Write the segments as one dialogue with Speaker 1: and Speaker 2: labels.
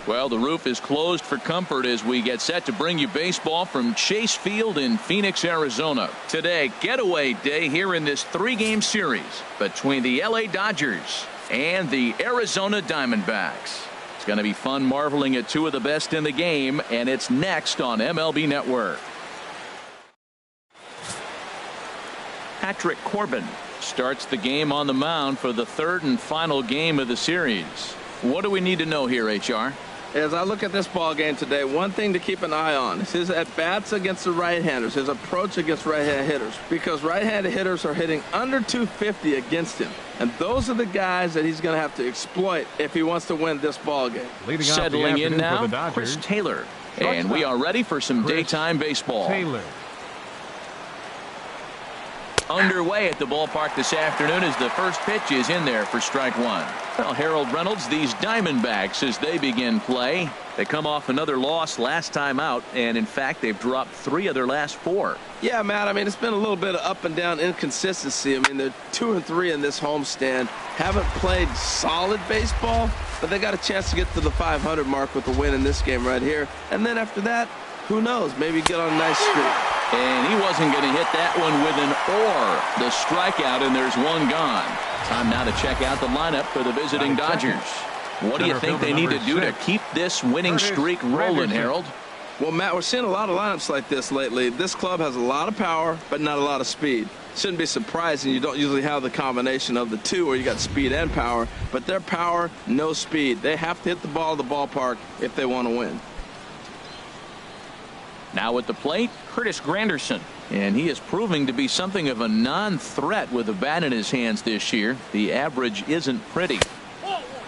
Speaker 1: Well, the roof is closed for comfort as we get set to bring you baseball from Chase Field in Phoenix, Arizona. Today, getaway day here in this 3-game series between the LA Dodgers and the Arizona Diamondbacks. It's going to be fun marveling at two of the best in the game, and it's next on MLB Network. Patrick Corbin starts the game on the mound for the third and final game of the series. What do we need to know here, HR?
Speaker 2: As I look at this ball game today, one thing to keep an eye on is his at-bats against the right-handers, his approach against right-handed hitters, because right-handed hitters are hitting under 250 against him. And those are the guys that he's going to have to exploit if he wants to win this ball game.
Speaker 1: Settling in now, Chris Taylor. And we are ready for some daytime baseball. Underway at the ballpark this afternoon as the first pitch is in there for strike one. Well, Harold Reynolds, these Diamondbacks, as they begin play, they come off another loss last time out, and in fact they've dropped 3 of their last 4.
Speaker 2: Yeah, Matt, I mean, it's been a little bit of up and down inconsistency. I mean, they're 2-3 in this homestand, haven't played solid baseball, but they got a chance to get to the 500 mark with the win in this game right here. And then after that, who knows, maybe get on a nice streak.
Speaker 1: And he wasn't going to hit that one with an or. The strikeout, and there's one gone. Time now to check out the lineup for the visiting Dodgers. What do you think they need to do to keep this winning streak rolling, Harold?
Speaker 2: Well, Matt, we're seeing a lot of lineups like this lately. This club has a lot of power, but not a lot of speed. Shouldn't be surprising. You don't usually have the combination of the two where you got speed and power, but their power, no speed. They have to hit the ball at the ballpark if they want to win.
Speaker 1: Now at the plate, Curtis Granderson. And he is proving to be something of a non-threat with a bat in his hands this year. The average isn't pretty.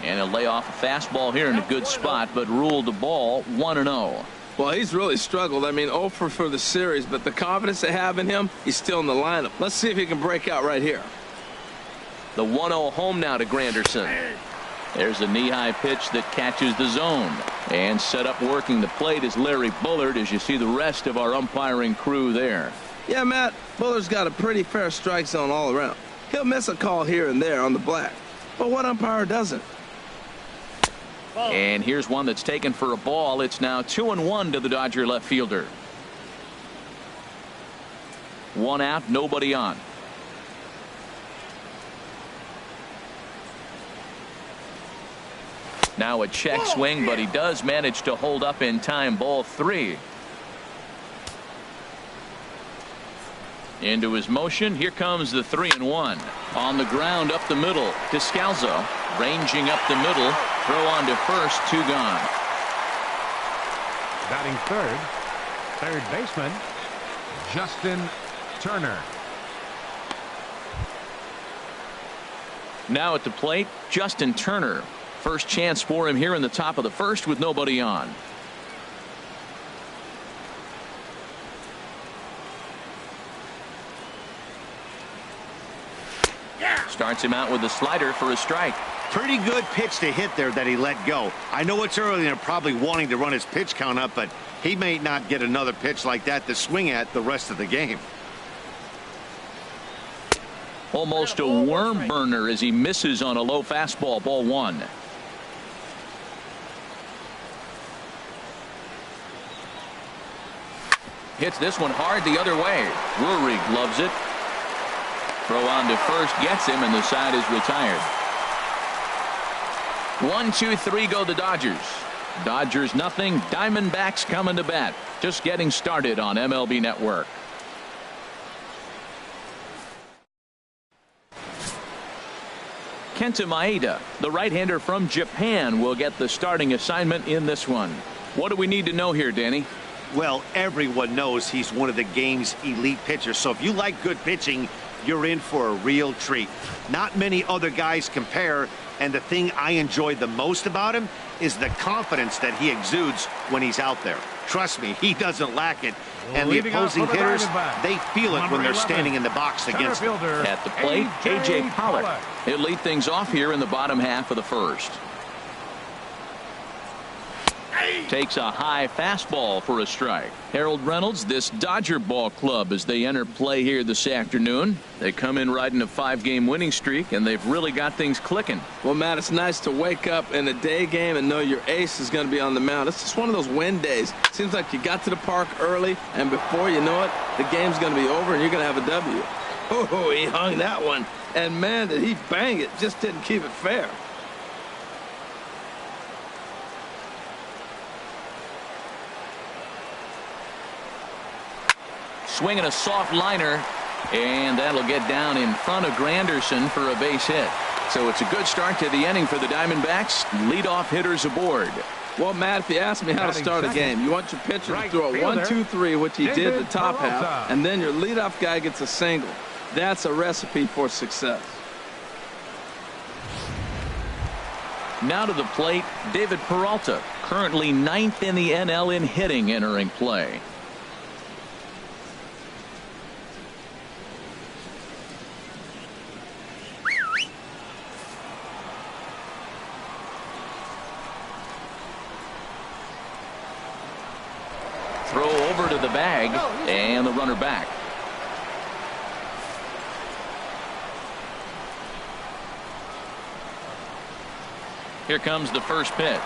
Speaker 1: And he'll lay off a fastball here in a good spot, but ruled the ball 1-0.
Speaker 2: Well, he's really struggled. I mean, 0 for the series, but the confidence they have in him, he's still in the lineup. Let's see if he can break out right here.
Speaker 1: The 1-0 home now to Granderson. There's a knee-high pitch that catches the zone. And set up working the plate is Larry Bullard, as you see the rest of our umpiring crew there.
Speaker 2: Yeah, Matt, Bullard's got a pretty fair strike zone all around. He'll miss a call here and there on the black. But what umpire doesn't?
Speaker 1: And here's one that's taken for a ball. It's now 2-1 to the Dodger left fielder. 1 out, nobody on. Now a check swing, but he does manage to hold up in time. Ball 3. Into his motion. Here comes the 3-1. On the ground up the middle. Descalzo ranging up the middle. Throw on to first. 2 gone.
Speaker 3: Batting third baseman Justin Turner.
Speaker 1: Now at the plate, Justin Turner. First chance for him here in the top of the first with nobody on. Starts him out with a slider for a strike.
Speaker 4: Pretty good pitch to hit there that he let go. I know it's early and probably wanting to run his pitch count up, but he may not get another pitch like that to swing at the rest of the game.
Speaker 1: Almost a worm burner as he misses on a low fastball. Ball 1. Hits this one hard the other way. Rurik loves it. Throw on to first gets him, and the side is retired. 1, 2, 3 go the Dodgers. Dodgers nothing. Diamondbacks coming to bat. Just getting started on MLB Network. Kenta Maeda, the right-hander from Japan, will get the starting assignment in this one. What do we need to know here, Danny?
Speaker 4: Well, everyone knows he's one of the game's elite pitchers. So if you like good pitching, you're in for a real treat. Not many other guys compare, and the thing I enjoy the most about him is the confidence that he exudes when he's out there. Trust me, he doesn't lack it. And the opposing hitters, they feel it when they're standing in the box against him.
Speaker 1: At the plate, A.J. Pollock. He'll lead things off here in the bottom half of the first. Takes a high fastball for a strike. Harold Reynolds, this Dodger ball club, as they enter play here this afternoon. They come in riding a 5-game winning streak, and they've really got things clicking.
Speaker 2: Well, Matt, it's nice to wake up in a day game and know your ace is going to be on the mound. It's just one of those win days. Seems like you got to the park early, and before you know it, the game's going to be over, and you're going to have a W. Oh, he hung that one. And, man, did he bang it. Just didn't keep it fair.
Speaker 1: Swinging a soft liner, and that'll get down in front of Granderson for a base hit. So it's a good start to the inning for the Diamondbacks. Leadoff hitters aboard.
Speaker 2: Well, Matt, if you ask me how to start a game, you want your pitcher to throw a 1-2-3, which he did the top half, and then your leadoff guy gets a single. That's a recipe for success.
Speaker 1: Now to the plate, David Peralta, currently 9th in the NL in hitting, entering play. Throw over to the bag, and the runner back. Here comes the first pitch.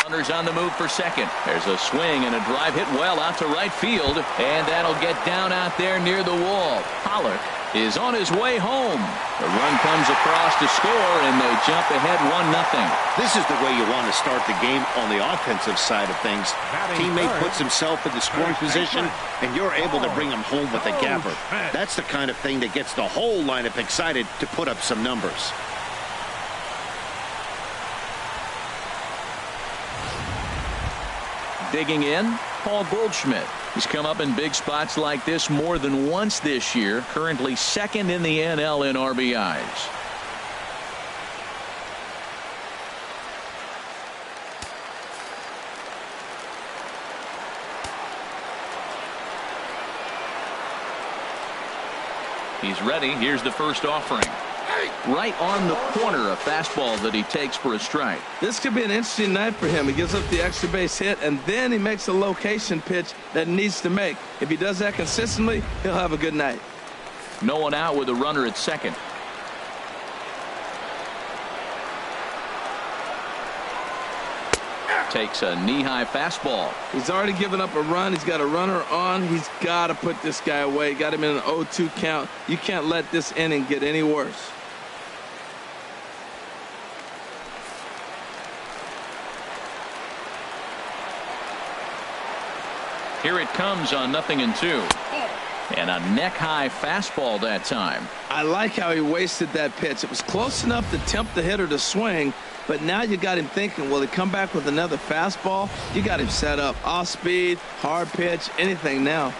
Speaker 1: Runners on the move for second. There's a swing and a drive hit well out to right field, and that'll get down out there near the wall. Pollock is on his way home. The run comes across to score, and they jump ahead 1-0.
Speaker 4: This is the way you want to start the game on the offensive side of things. Teammate puts himself in the scoring position, and you're able to bring him home with a gapper. That's the kind of thing that gets the whole lineup excited to put up some numbers.
Speaker 1: Digging in, Paul Goldschmidt. He's come up in big spots like this more than once this year. Currently second in the NL in RBIs. He's ready. Here's the first offering. Right on the corner, a fastball that he takes for a strike.
Speaker 2: This could be an interesting night for him. He gives up the extra base hit, and then he makes a location pitch that he needs to make. If he does that consistently, he'll have a good night.
Speaker 1: No one out with a runner at second. Takes a knee-high fastball.
Speaker 2: He's already given up a run. He's got a runner on. He's got to put this guy away. Got him in an 0-2 count. You can't let this inning get any worse.
Speaker 1: Here it comes on 0-2. And a neck-high fastball that time.
Speaker 2: I like how he wasted that pitch. It was close enough to tempt the hitter to swing, but now you got him thinking, will he come back with another fastball? You got him set up. Off speed, hard pitch, anything now.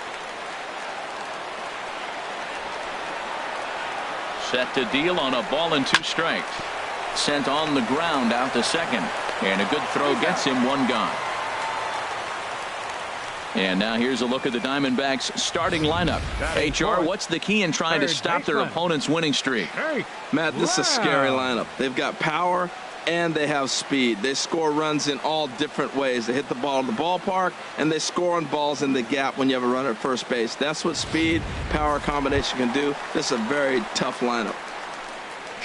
Speaker 1: Set to deal on a ball and 2 strikes. Sent on the ground out to second. And a good throw gets him 1 gone. And now here's a look at the Diamondbacks starting lineup. HR, what's the key in trying to stop their opponent's winning streak?
Speaker 2: Matt, this is a scary lineup. They've got power and they have speed. They score runs in all different ways. They hit the ball in the ballpark, and they score on balls in the gap when you have a runner at first base. That's what speed, power combination can do. This is a very tough lineup.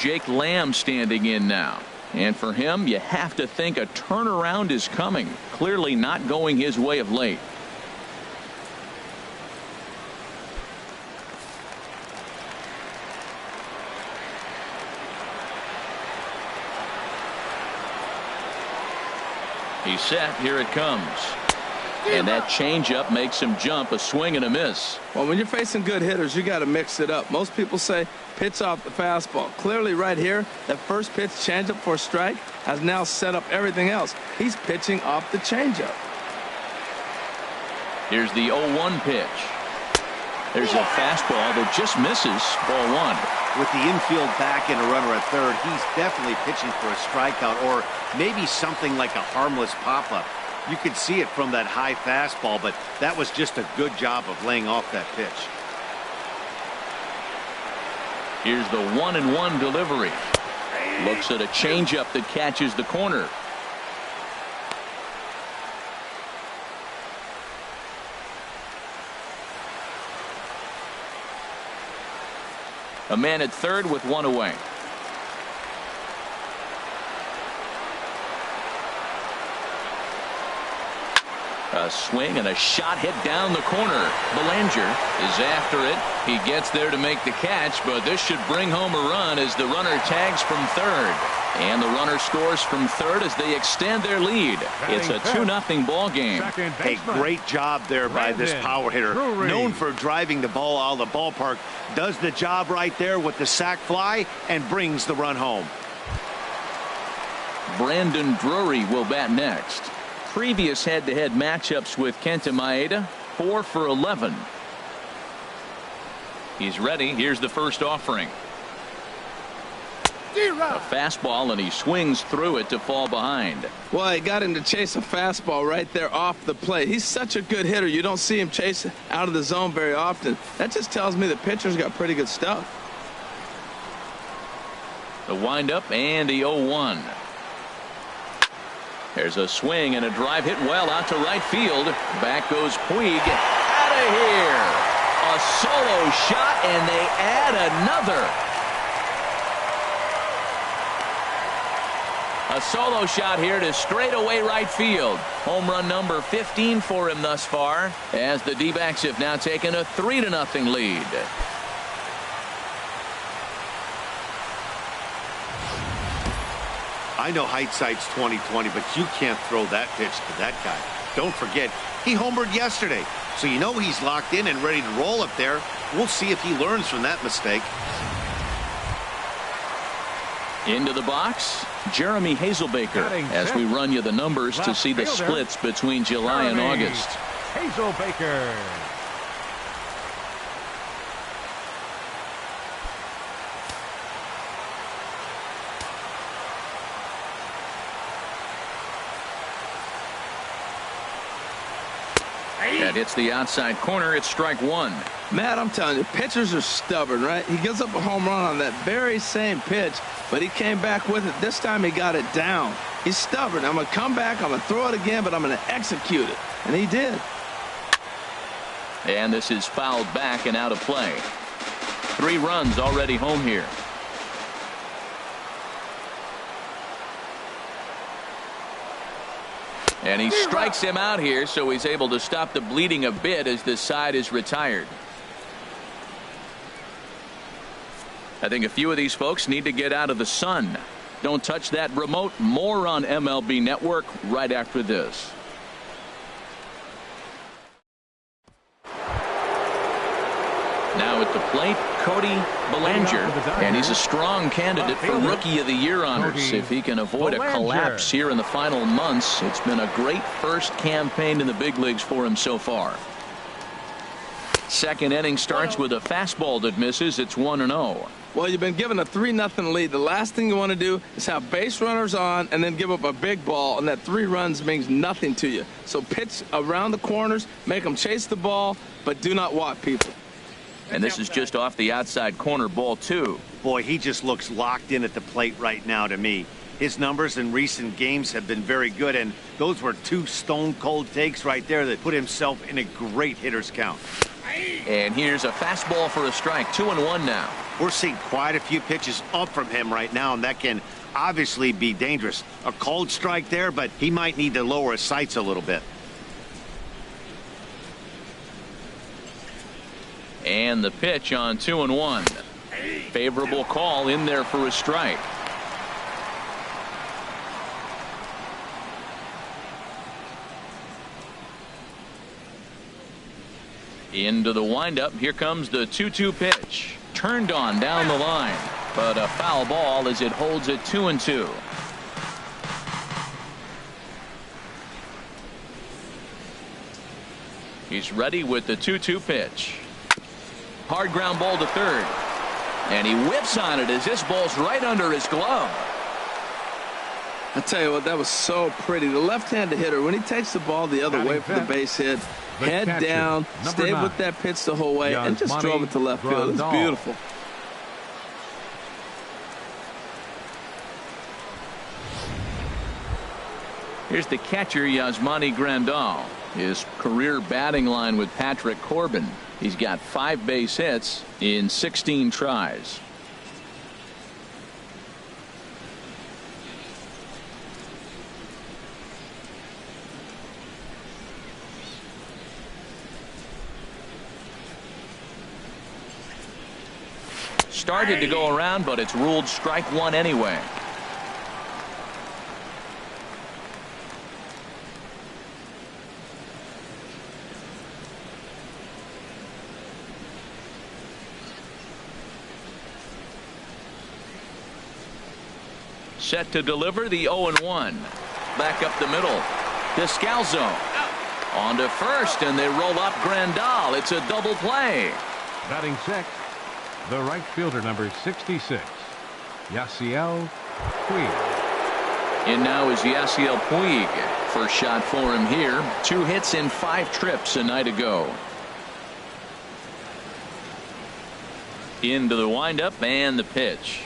Speaker 1: Jake Lamb standing in now. And for him, you have to think a turnaround is coming. Clearly not going his way of late. He's set. Here it comes. And that changeup makes him jump. A swing and a miss.
Speaker 2: Well, when you're facing good hitters, you got to mix it up. Most people say pitch off the fastball. Clearly right here, that first pitch changeup for a strike has now set up everything else. He's pitching off the changeup.
Speaker 1: Here's the 0-1 pitch. There's a fastball that just misses. Ball 1.
Speaker 4: With the infield back and a runner at third, he's definitely pitching for a strikeout or maybe something like a harmless pop-up. You could see it from that high fastball, but that was just a good job of laying off that pitch.
Speaker 1: Here's the 1-1 delivery. Looks at a changeup that catches the corner. A man at third with one away. A swing and a shot hit down the corner. Belanger is after it. He gets there to make the catch, but this should bring home a run as the runner tags from third. And the runner scores from third as they extend their lead. It's a 2-0 ball game.
Speaker 4: Hey, great job there by this power hitter. Known for driving the ball out of the ballpark. Does the job right there with the sac fly and brings the run home.
Speaker 1: Brandon Drury will bat next. Previous head-to-head matchups with Kenta Maeda, 4 for 11. He's ready. Here's the first offering. A fastball, and he swings through it to fall behind.
Speaker 2: Well, he got him to chase a fastball right there off the plate. He's such a good hitter. You don't see him chase out of the zone very often. That just tells me the pitcher's got pretty good stuff.
Speaker 1: The windup and the 0-1. There's a swing and a drive hit well out to right field. Back goes Puig. Out of here. A solo shot, and they add another. A solo shot here to straightaway right field. Home run number 15 for him thus far, as the D-backs have now taken a 3-0 lead.
Speaker 4: I know hindsight's 20/20, but you can't throw that pitch to that guy. Don't forget, he homered yesterday, so you know he's locked in and ready to roll up there. We'll see if he learns from that mistake.
Speaker 1: Into the box, Jeremy Hazelbaker, as we run you the numbers to see the splits between July and August.
Speaker 3: Hazelbaker.
Speaker 1: That hits the outside corner. It's strike one.
Speaker 2: Matt, I'm telling you, pitchers are stubborn, right? He gives up a home run on that very same pitch, but he came back with it. This time he got it down. He's stubborn. I'm going to come back. I'm going to throw it again, but I'm going to execute it. And he did.
Speaker 1: And this is fouled back and out of play. 3 runs already home here. And he strikes him out here, so he's able to stop the bleeding a bit as this side is retired. I think a few of these folks need to get out of the sun. Don't touch that remote. More on MLB Network right after this. Now at the plate, Cody Belanger, and he's a strong candidate for Rookie of the Year honors. If he can avoid a collapse here in the final months, it's been a great first campaign in the big leagues for him so far. Second inning starts with a fastball that misses. It's 1-0.
Speaker 2: Well, you've been given a 3-0 lead. The last thing you want to do is have base runners on and then give up a big ball, and that 3 runs means nothing to you. So pitch around the corners, make them chase the ball, but do not walk people.
Speaker 1: And this is just off the outside corner, ball 2.
Speaker 4: Boy, he just looks locked in at the plate right now to me. His numbers in recent games have been very good, and those were 2 stone-cold takes right there that put himself in a great hitter's count.
Speaker 1: And here's a fastball for a strike. 2-1 now.
Speaker 4: We're seeing quite a few pitches up from him right now, and that can obviously be dangerous. A cold strike there, but he might need to lower his sights a little bit.
Speaker 1: And the pitch on 2-1. Favorable call in there for a strike. Into the windup. Here comes the 2-2 pitch. Turned on down the line, but a foul ball as it holds it 2-2. He's ready with the 2-2 pitch. Hard ground ball to third, and he whips on it as this ball's right under his glove.
Speaker 2: I tell you what, that was so pretty. The left-handed hitter, when he takes the ball the other way for the base hit, head down, stayed with that pitch the whole way, and just drove it to left field. It was beautiful.
Speaker 1: Here's the catcher, Yasmani Grandal. His career batting line with Patrick Corbin. He's got 5 base hits in 16 tries. Started to go around, but it's ruled strike 1 anyway. Set to deliver the 0-1. Back up the middle. Descalzo on to first, and they roll up Grandal. It's a double play.
Speaker 3: Batting sixth, the right fielder, number 66, Yasiel Puig.
Speaker 1: In now is Yasiel Puig. First shot for him here. 2 hits in 5 trips a night ago. Into the windup and the pitch.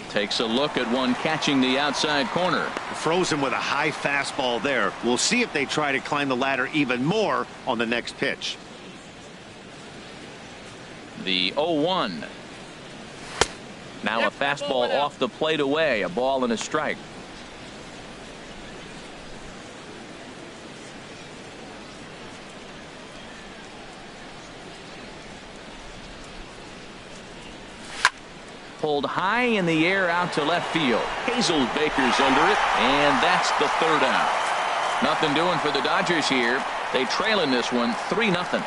Speaker 1: Takes a look at one catching the outside corner.
Speaker 4: Frozen with a high fastball there. We'll see if they try to climb the ladder even more on the next pitch.
Speaker 1: The 0-1. Now a fastball off the plate away. A ball and a strike. Pulled high in the air out to left field. Hazelbaker's under it, and that's the 3rd out. Nothing doing for the Dodgers here. They trail in this one 3-0.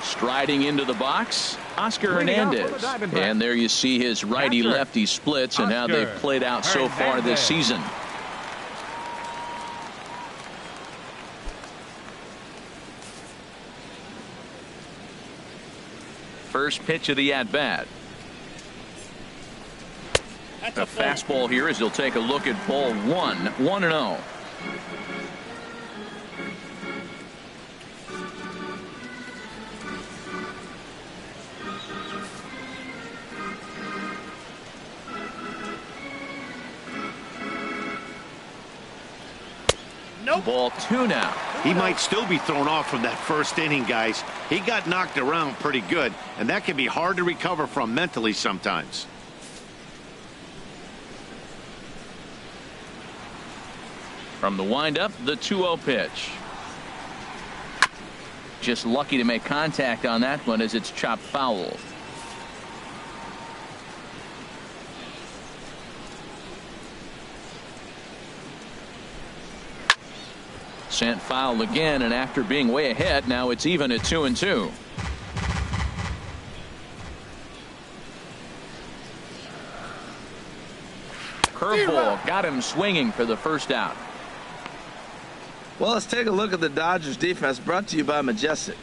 Speaker 1: Striding into the box, Oscar Hernandez. And there you see his righty-lefty splits and how they've played out so far this season. First pitch of the at-bat. A fastball here as he'll take a look at ball 1. 1-0. Nope. Ball 2 now.
Speaker 4: He might still be thrown off from that first inning, guys. He got knocked around pretty good, and that can be hard to recover from mentally sometimes.
Speaker 1: From the windup, the 2-0 pitch. Just lucky to make contact on that one as it's chopped foul. Sent foul again, and after being way ahead, now it's even at 2-2. Curveball got him swinging for the first out.
Speaker 2: Well, let's take a look at the Dodgers defense, brought to you by Majestic.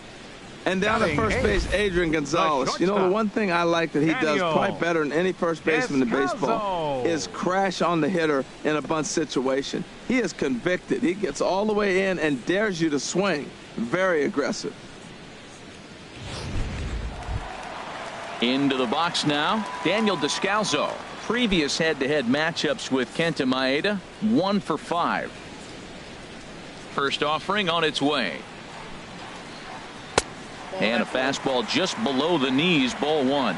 Speaker 2: And down at first base, Adrian Gonzalez. You know, the one thing I like that he does probably better than any first baseman in baseball is crash on the hitter in a bunt situation. He is convicted. He gets all the way in and dares you to swing. Very aggressive.
Speaker 1: Into the box now, Daniel Descalzo. Previous head-to-head matchups with Kenta Maeda, 1 for 5. First offering on its way. And a fastball just below the knees, ball 1.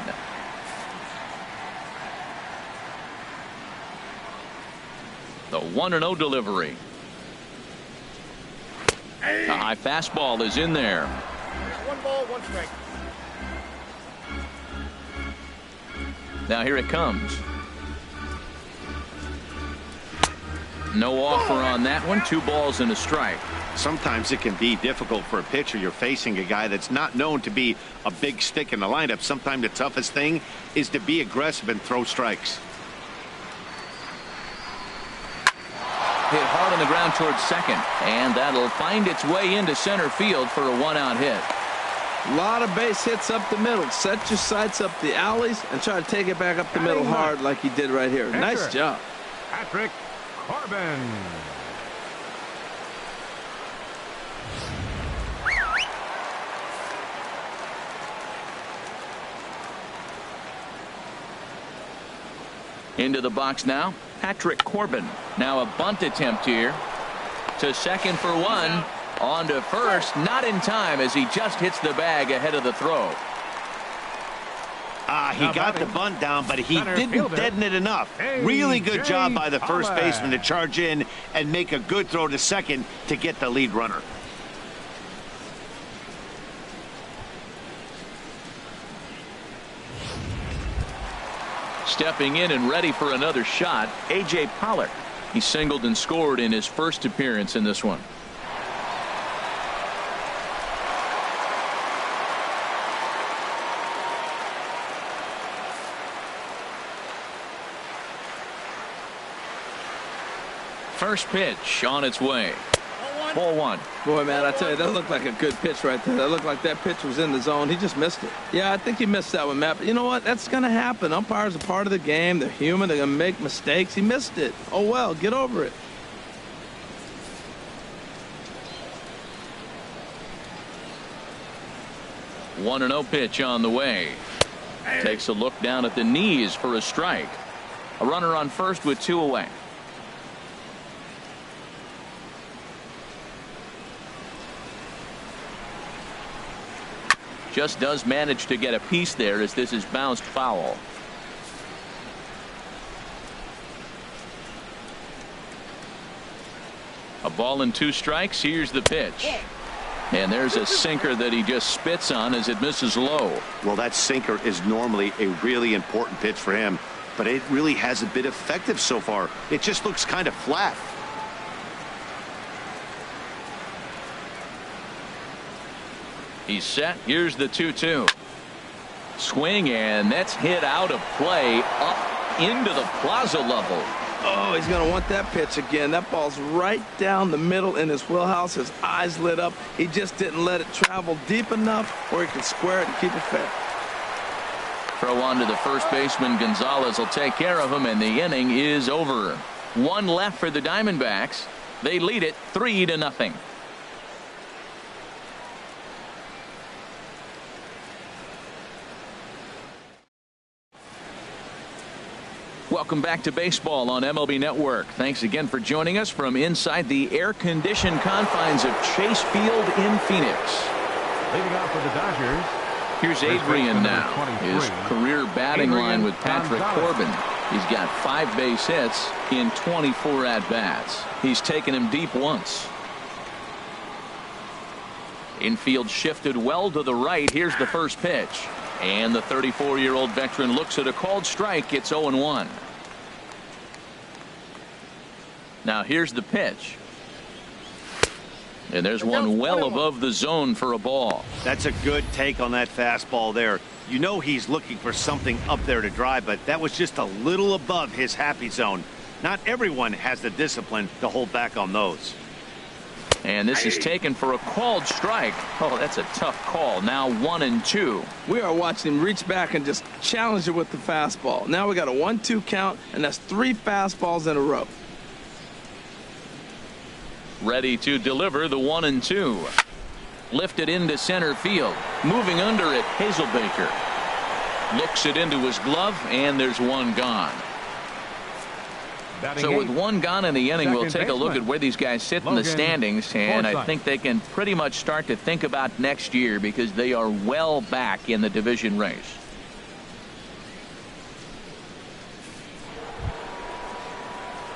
Speaker 1: The 1-0 delivery. The high fastball is in there.
Speaker 5: 1 ball, 1 strike.
Speaker 1: Now here it comes. No offer on that one. 2 balls and a strike.
Speaker 4: Sometimes it can be difficult for a pitcher. You're facing a guy that's not known to be a big stick in the lineup. Sometimes the toughest thing is to be aggressive and throw strikes.
Speaker 1: Hit hard on the ground towards second, and that'll find its way into center field for a 1-out hit.
Speaker 2: A lot of base hits up the middle. Set your sights up the alleys and try to take it back up the middle hard like he did right here. Nice job.
Speaker 3: Patrick Corbin.
Speaker 1: Into the box now, Patrick Corbin. Now a bunt attempt here. To second for one. On to first. Not in time as he just hits the bag ahead of the throw.
Speaker 4: He got the bunt down, but he didn't deaden it enough. Really good job by the first baseman to charge in and make a good throw to second to get the lead runner.
Speaker 1: Stepping in and ready for another shot, A.J. Pollock. He singled and scored in his first appearance in this one. First pitch on its way. Ball one.
Speaker 2: Boy, man, I tell you, that looked like a good pitch right there. That looked like that pitch was in the zone. He just missed it. Yeah, I think he missed that one, Matt. But you know what? That's going to happen. Umpires are part of the game. They're human. They're going to make mistakes. He missed it. Oh, well, get over it.
Speaker 1: One 1-0 pitch on the way. Takes a look down at the knees for a strike. A runner on first with 2 away. Just does manage to get a piece there as this is bounced foul. A ball and 2 strikes. Here's the pitch. And there's a sinker that he just spits on as it misses low.
Speaker 4: Well, that sinker is normally a really important pitch for him, but it really hasn't been effective so far. It just looks kind of flat.
Speaker 1: He's set. Here's the 2-2. Swing, and that's hit out of play up into the plaza level.
Speaker 2: Oh, he's going to want that pitch again. That ball's right down the middle in his wheelhouse. His eyes lit up. He just didn't let it travel deep enough where he can square it and keep it fair.
Speaker 1: Throw on to the first baseman. Gonzalez will take care of him, and the inning is over. 1 left for the Diamondbacks. They lead it 3-0. Welcome back to baseball on MLB Network. Thanks again for joining us from inside the air-conditioned confines of Chase Field in Phoenix.
Speaker 3: Leading off for the Dodgers.
Speaker 1: Here's Adrian now. His career batting line with Patrick Corbin. He's got 5 base hits in 24 at-bats. He's taken him deep once. Infield shifted well to the right. Here's the first pitch. And the 34-year-old veteran looks at a called strike. It's 0-1. Now here's the pitch. And there's one well above the zone for a ball.
Speaker 4: That's a good take on that fastball there. You know he's looking for something up there to drive, but that was just a little above his happy zone. Not everyone has the discipline to hold back on those.
Speaker 1: And this is taken for a called strike. Oh, that's a tough call. Now 1-2.
Speaker 2: We are watching him reach back and just challenge it with the fastball. Now we got a 1-2 count, and that's 3 fastballs in a row.
Speaker 1: Ready to deliver the 1-2. Lifted into center field. Moving under it, Hazelbaker. Looks it into his glove, and there's one gone. So with one gone in the inning, we'll take a look at where these guys sit in the standings, and I think they can pretty much start to think about next year because they are well back in the division race.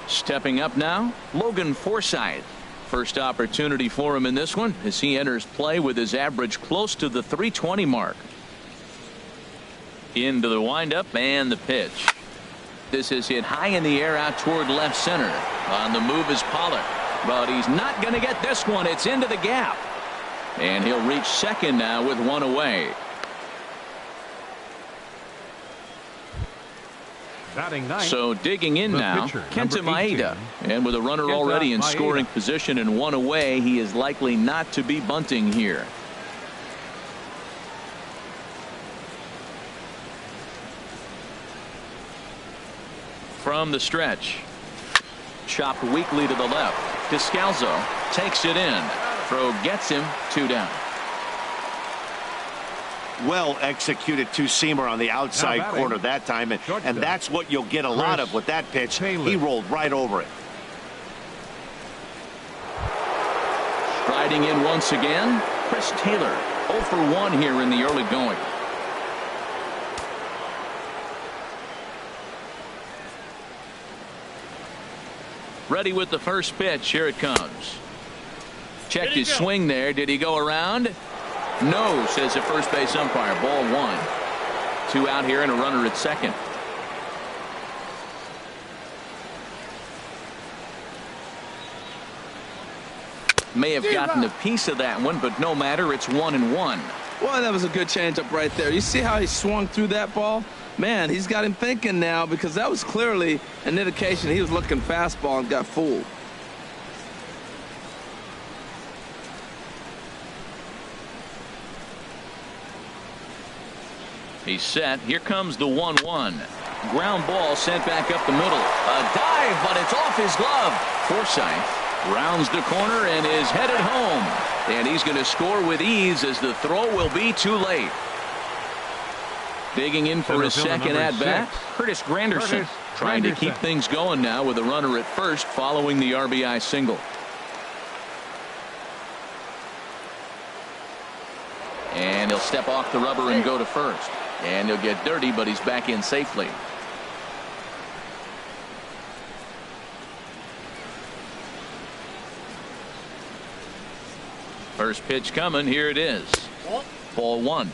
Speaker 1: Stepping up now, Logan Forsythe. First opportunity for him in this one as he enters play with his average close to the .320 mark. Into the windup and the pitch. This is hit high in the air out toward left center. On the move is Pollock, but he's not going to get this one. It's into the gap, and he'll reach second now with 1 away. So digging in now, Kenta Maeda, and with a runner already in scoring position and 1 away, he is likely not to be bunting here. From the stretch, chopped weakly to the left. Descalzo takes it in. Throw gets him 2 down.
Speaker 4: Well executed two-seamer on the outside corner that time, and that's what you'll get a lot of with that pitch. He rolled right over it.
Speaker 1: Striding in once again, Chris Taylor, 0 for 1 here in the early going. Ready with the first pitch. Here it comes. Checked his swing there. Did he go around? No, says the first base umpire. Ball 1. 2 out here and a runner at second. May have gotten a piece of that one, but no matter. It's 1-1.
Speaker 2: Well, that was a good changeup right there. You see how he swung through that ball? Man, he's got him thinking now, because that was clearly an indication he was looking fastball and got fooled.
Speaker 1: He's set. Here comes the 1-1. Ground ball sent back up the middle. A dive, but it's off his glove. Forsythe rounds the corner and is headed home. And he's going to score with ease, as the throw will be too late. Digging in for his second at-bat, Curtis Granderson, trying to keep things going now with a runner at first following the RBI single. And he'll step off the rubber and go to first. And he'll get dirty, but he's back in safely. First pitch coming. Here it is. Ball 1.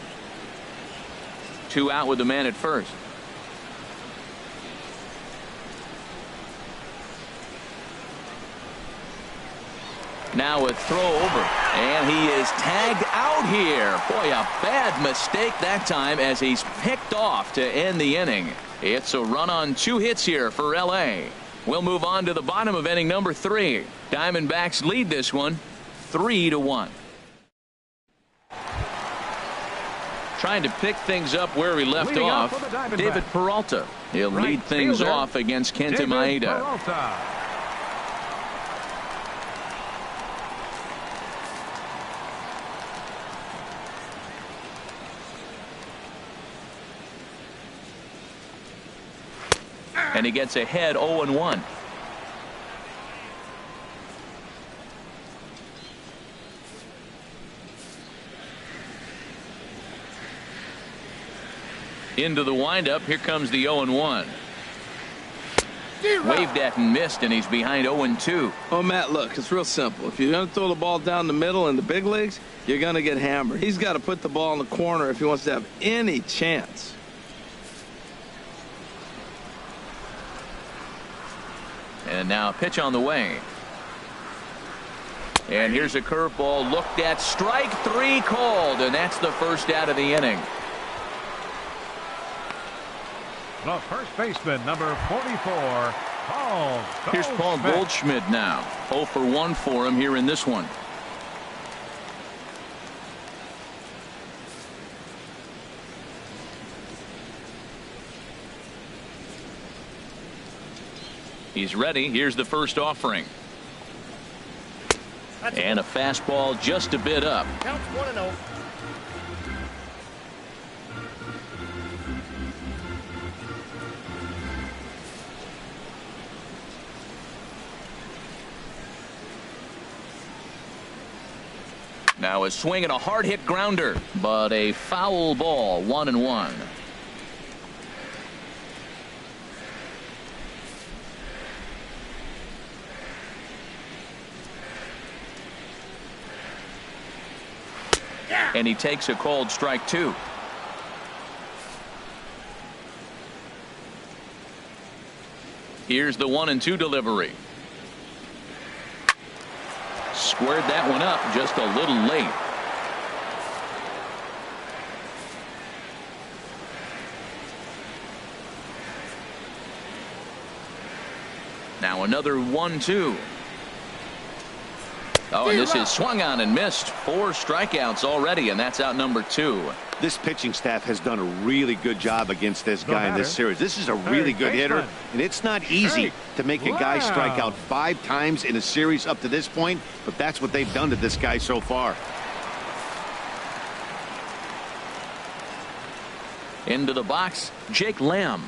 Speaker 1: 2 out with the man at first. Now a throw over, and he is tagged out here. Boy, a bad mistake that time, as he's picked off to end the inning. It's a run on 2 hits here for LA. We'll move on to the bottom of inning number 3. Diamondbacks lead this one 3-1. Trying to pick things up where he left off, David Peralta. He'll lead things off against Kenta Maeda. And he gets ahead 0-1. Into the windup. Here comes the 0-1. Waved at and missed, and he's behind 0-2.
Speaker 2: Oh, Matt, look, it's real simple. If you're going to throw the ball down the middle in the big leagues, you're going to get hammered. He's got to put the ball in the corner if he wants to have any chance.
Speaker 1: And now a pitch on the way. And here's a curveball looked at. Strike 3 called, and that's the first out of the inning.
Speaker 3: The first baseman, number 44, Paul Goldschmidt.
Speaker 1: Here's Paul Goldschmidt now. 0 for 1 for him here in this one. He's ready. Here's the first offering. And a fastball just a bit up.
Speaker 5: Counts 1-0.
Speaker 1: Now a swing and a hard hit grounder, but a foul ball. 1-1. And he takes a called strike 2. Here's the 1-2 delivery. Squared that one up just a little late. Now another 1-2. Oh, and this is swung on and missed. 4 strikeouts already, and that's out number 2.
Speaker 4: This pitching staff has done a really good job against this guy in this series. This is a really good hitter, and it's not easy to make a guy strike out 5 times in a series up to this point, but that's what they've done to this guy so far.
Speaker 1: Into the box, Jake Lamb.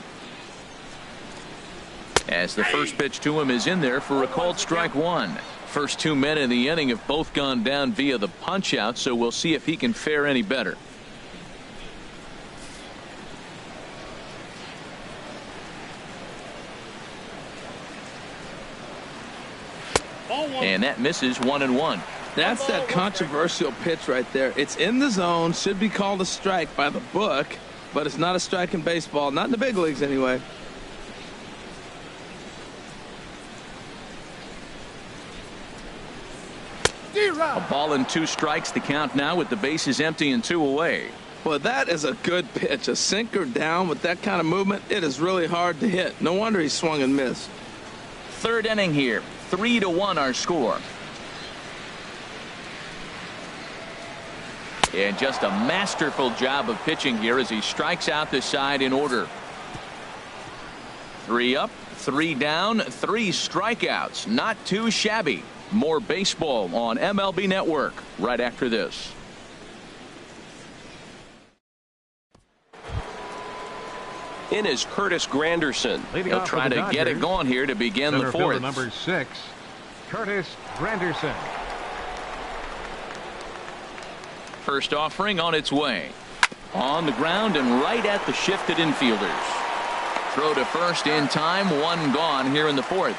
Speaker 1: As the first pitch to him is in there for a called strike one. First 2 men in the inning have both gone down via the punch out, so we'll see if he can fare any better. And that misses 1-1.
Speaker 2: That's that controversial pitch right there. It's in the zone, should be called a strike by the book, but it's not a strike in baseball, not in the big leagues anyway.
Speaker 1: A ball and 2 strikes, the count now with the bases empty and 2 away.
Speaker 2: Well, that is a good pitch. A sinker down with that kind of movement, it is really hard to hit. No wonder he swung and missed.
Speaker 1: Third inning here, 3-1 our score. And just a masterful job of pitching here as he strikes out the side in order. 3 up, 3 down, 3 strikeouts. Not too shabby. More baseball on MLB Network right after this.
Speaker 6: In is Curtis Granderson.
Speaker 1: He'll try to get it going here to begin the fourth.
Speaker 3: Number 6, Curtis Granderson.
Speaker 1: First offering on its way. On the ground and right at the shifted infielders. Throw to first in time. 1 gone here in the fourth.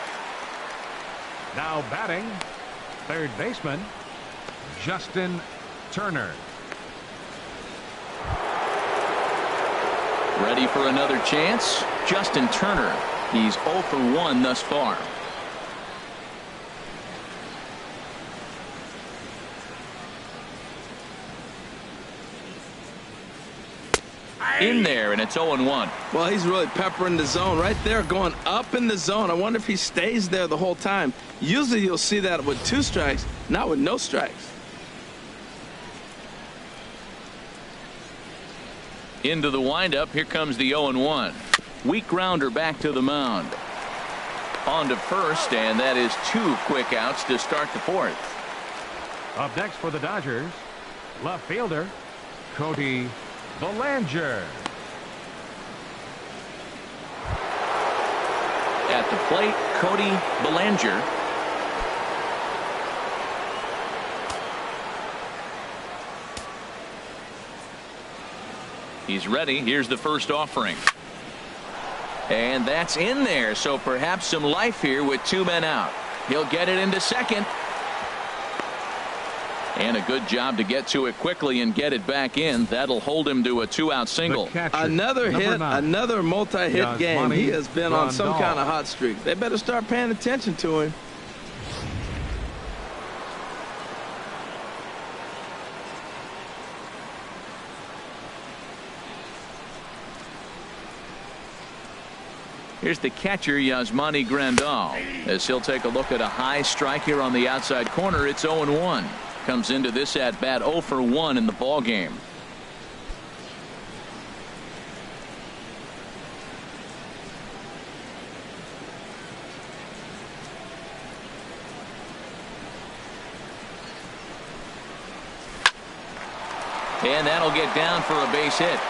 Speaker 3: Now batting, third baseman, Justin Turner.
Speaker 1: Ready for another chance. Justin Turner. He's 0 for 1 thus far. In there, and it's 0-1.
Speaker 2: Well, he's really peppering the zone right there, going up in the zone. I wonder if he stays there the whole time. Usually you'll see that with 2 strikes, not with no strikes.
Speaker 1: Into the windup. Here comes the 0-1. Weak grounder back to the mound. On to first, and that is 2 quick outs to start the fourth.
Speaker 3: Up next for the Dodgers, left fielder, Cody Bellinger.
Speaker 1: At the plate, Cody Bellinger. He's ready. Here's the first offering. And that's in there, so perhaps some life here with 2 men out. He'll get it into second. And a good job to get to it quickly and get it back in. That'll hold him to a 2-out single.
Speaker 2: Another hit, 9. Another multi-hit game. He has been on some kind of hot streak. They better start paying attention to him.
Speaker 1: Here's the catcher, Yasmani Grandal, as he'll take a look at a high strike here on the outside corner. It's 0-1. Comes into this at bat 0 for 1 in the ball game. And that'll get down for a base hit.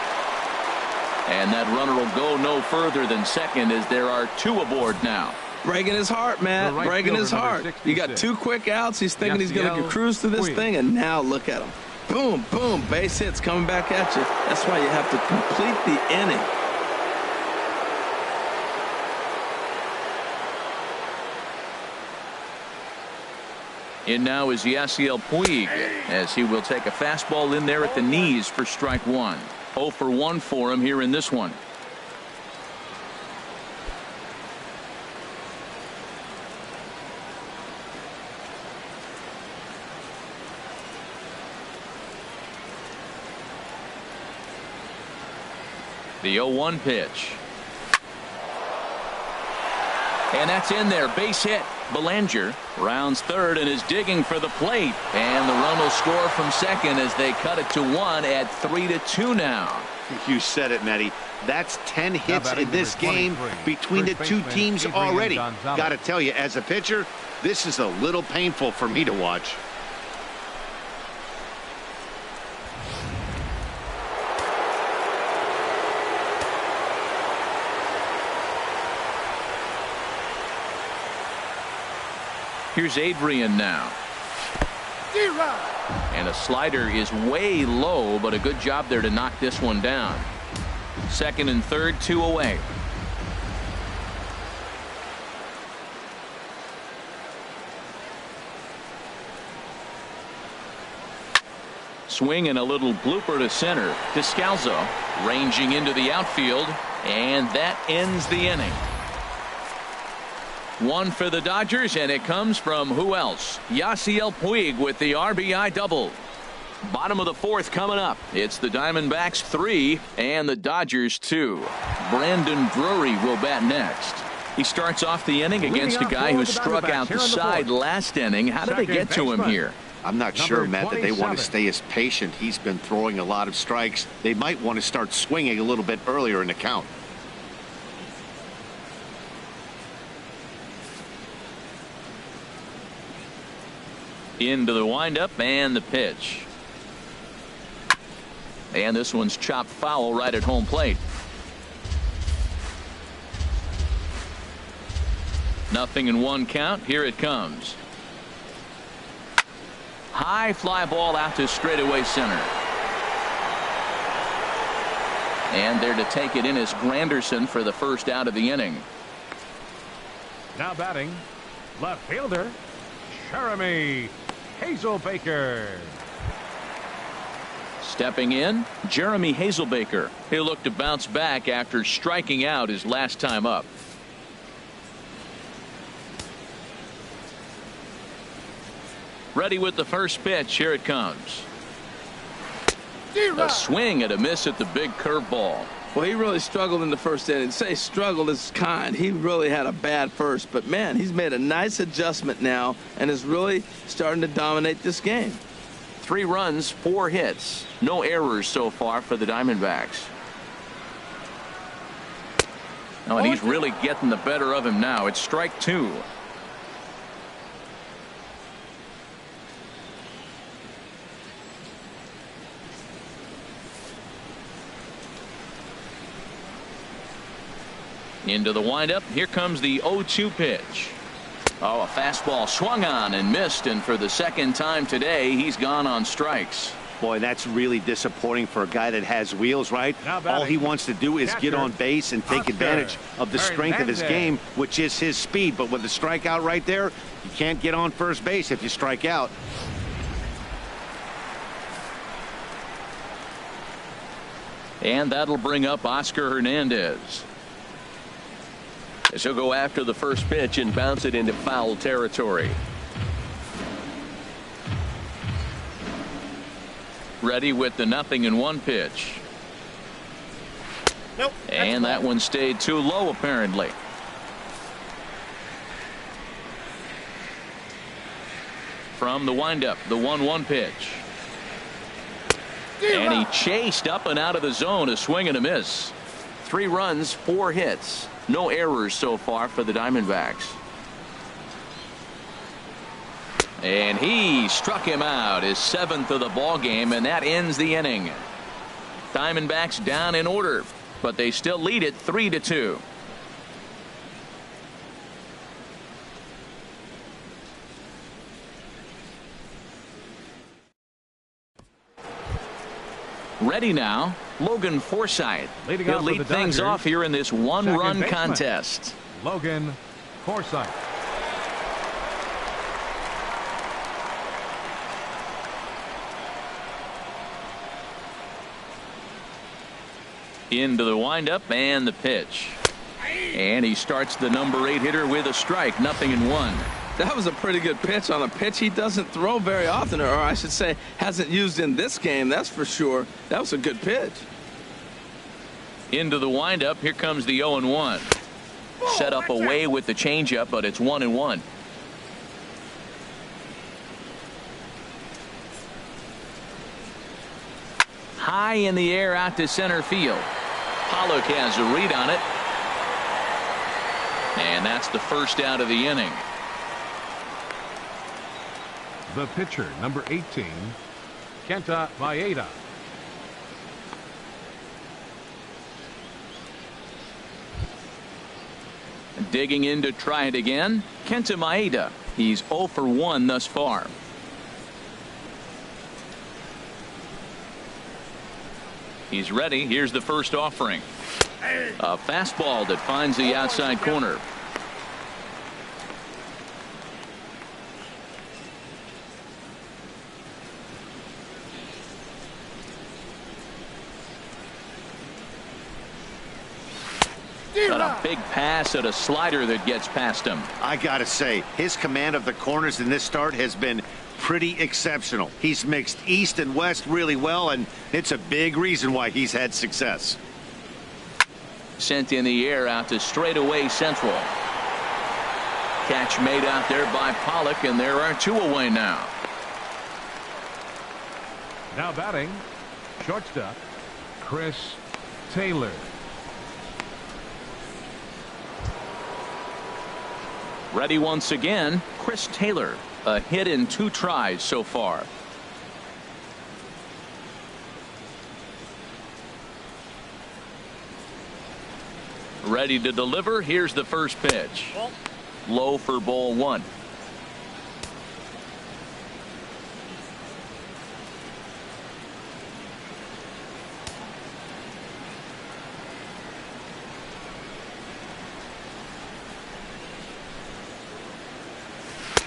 Speaker 1: And that runner will go no further than second as there are 2 aboard now.
Speaker 2: Breaking his heart, Matt.
Speaker 3: Right,
Speaker 2: breaking his heart. 66. You got 2 quick outs. He's thinking he's going to cruise through this thing, and now look at him. Boom, boom, base hits coming back at you. That's why you have to complete the inning.
Speaker 1: In now is Yasiel Puig, as he will take a fastball in there at the knees for strike 1. 0 for 1 for him here in this one. The 0-1 pitch. And that's in there. Base hit. Bellinger rounds third and is digging for the plate. And the run will score from second as they cut it to 1 at 3-2 now.
Speaker 4: You said it, Matty. That's 10 hits in this game between the 2 teams already. Got to tell you, as a pitcher, this is a little painful for me to watch.
Speaker 1: Here's Adrian now. And a slider is way low, but a good job there to knock this one down. Second and third, 2 away. Swing and a little blooper to center. Descalzo ranging into the outfield, and that ends the inning. One for the Dodgers, and it comes from who else? Yasiel Puig with the RBI double. Bottom of the fourth coming up. It's the Diamondbacks 3 and the Dodgers 2. Brandon Drury will bat next. He starts off the inning against a guy who struck out the side last inning. How did they get to him here?
Speaker 4: I'm not sure, Matt, that they want to stay as patient. He's been throwing a lot of strikes. They might want to start swinging a little bit earlier in the count.
Speaker 1: Into the windup and the pitch. And this one's chopped foul right at home plate. 0-1 count. Here it comes. High fly ball out to straightaway center. And there to take it in is Granderson for the first out of the inning.
Speaker 3: Now batting, left fielder, Jeremy Hazelbaker.
Speaker 1: Stepping in, Jeremy Hazelbaker. He'll look to bounce back after striking out his last time up. Ready with the first pitch. Here it comes. A swing and a miss at the big curveball.
Speaker 2: Well, he really struggled in the first inning. Say struggled is kind. He really had a bad first. But, man, he's made a nice adjustment now and is really starting to dominate this game.
Speaker 1: 3 runs, 4 hits. No errors so far for the Diamondbacks. Oh, and he's really getting the better of him now. It's strike 2. Into the windup. Here comes the 0-2 pitch. Oh, a fastball swung on and missed, and for the second time today he's gone on strikes.
Speaker 4: Boy, that's really disappointing for a guy that has wheels, right? All he wants to do is get on base and take advantage of the strength of his game, which is his speed. But with the strikeout right there, you can't get on first base if you strike out.
Speaker 1: And that'll bring up Oscar Hernandez.
Speaker 6: As he'll go after the first pitch and bounce it into foul territory.
Speaker 1: Ready with the 0-1 pitch.
Speaker 5: Nope.
Speaker 1: And that one stayed too low apparently. From the windup, the 1-1 pitch. And he chased up and out of the zone. A swing and a miss. 3 runs, 4 hits. No errors so far for the Diamondbacks. And he struck him out, his 7th of the ball game, and that ends the inning. Diamondbacks down in order, but they still lead it 3-2. Ready now, Logan Forsythe. He'll lead things off here in this 1-run contest.
Speaker 3: Logan Forsythe.
Speaker 1: Into the windup and the pitch. And he starts the number 8 hitter with a strike. 0-1.
Speaker 2: That was a pretty good pitch on a pitch he doesn't throw very often, or I should say hasn't used in this game. That's for sure. That was a good pitch.
Speaker 1: Into the windup. Here comes the 0-1. Set up away with the changeup, but it's 1-1. High in the air out to center field. Pollock has a read on it. And that's the first out of the inning.
Speaker 3: The pitcher, number 18, Kenta Maeda.
Speaker 1: Digging in to try it again, Kenta Maeda. He's 0 for 1 thus far. He's ready. Here's the first offering. A fastball that finds the outside corner. Got a big pass at a slider that gets past him.
Speaker 4: I gotta say, his command of the corners in this start has been pretty exceptional. He's mixed east and west really well, and it's a big reason why he's had success.
Speaker 1: Sent in the air out to straightaway central. Catch made out there by Pollock, and there are 2 away now.
Speaker 3: Now batting, shortstop, Chris Taylor.
Speaker 1: Ready once again, Chris Taylor. A hit in 2 tries so far. Ready to deliver. Here's the first pitch. Low for ball 1.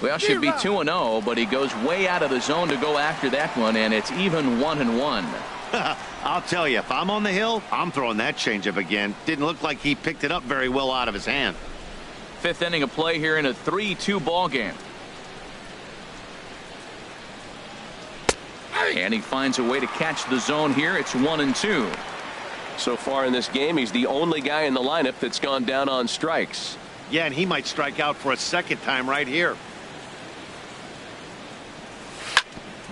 Speaker 1: Well, should be 2-0, but he goes way out of the zone to go after that one, and it's even 1-1.
Speaker 4: I'll tell you, if I'm on the hill, I'm throwing that changeup again. Didn't look like he picked it up very well out of his hand.
Speaker 1: 5th inning of play here in a 3-2 ball game. And he finds a way to catch the zone here. It's 1-2.
Speaker 6: So far in this game, he's the only guy in the lineup that's gone down on strikes.
Speaker 4: Yeah, and he might strike out for a second time right here.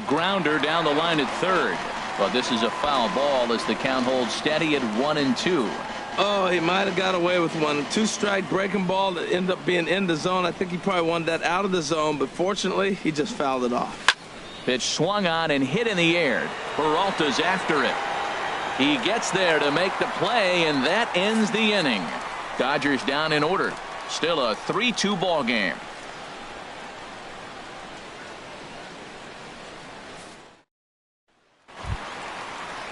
Speaker 1: Grounder down the line at third. But this is a foul ball as the count holds steady at 1-2.
Speaker 2: Oh, he might have got away with one. 2-strike breaking ball that ended up being in the zone. I think he probably wanted that out of the zone, but fortunately, he just fouled it off.
Speaker 1: Pitch swung on and hit in the air. Peralta's after it. He gets there to make the play, and that ends the inning. Dodgers down in order. Still a 3-2 ball game.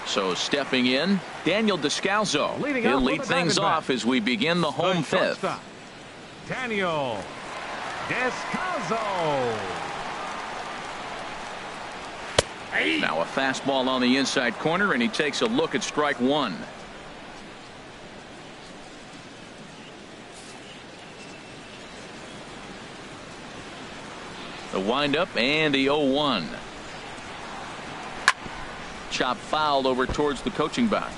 Speaker 1: So stepping in, Daniel Descalso. He'll lead things off as we begin the home 5th.
Speaker 3: Daniel Descalso.
Speaker 1: Now a fastball on the inside corner, and he takes a look at strike 1. The windup and the 0-1. Chop fouled over towards the coaching box.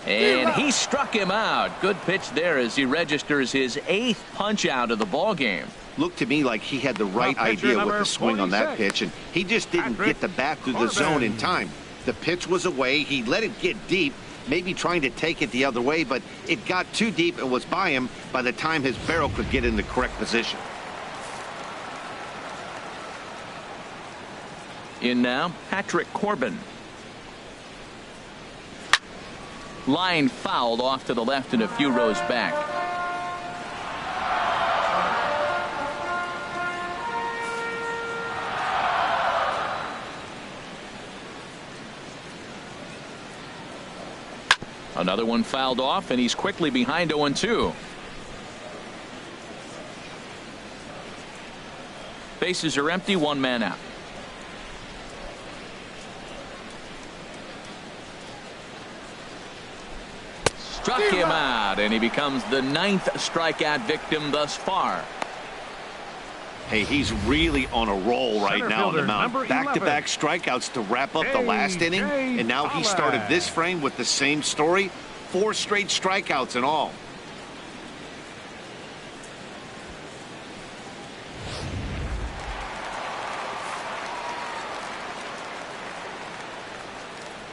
Speaker 1: And he struck him out. Good pitch there as he registers his 8th punch out of the ball game.
Speaker 4: Looked to me like he had the right idea with the swing on that pitch, and he just didn't get the bat through the zone in time. The pitch was away. He let it get deep, maybe trying to take it the other way, but it got too deep and was by him by the time his barrel could get in the correct position.
Speaker 1: In now, Patrick Corbin. Line fouled off to the left and a few rows back. Another one fouled off, and he's quickly behind 0-2. Bases are empty, 1 man out. Struck him out, and he becomes the 9th strikeout victim thus far.
Speaker 4: Hey, he's really on a roll right now on the mound. Back-to-back strikeouts to wrap up the last inning, and now he started this frame with the same story. 4 straight strikeouts in all.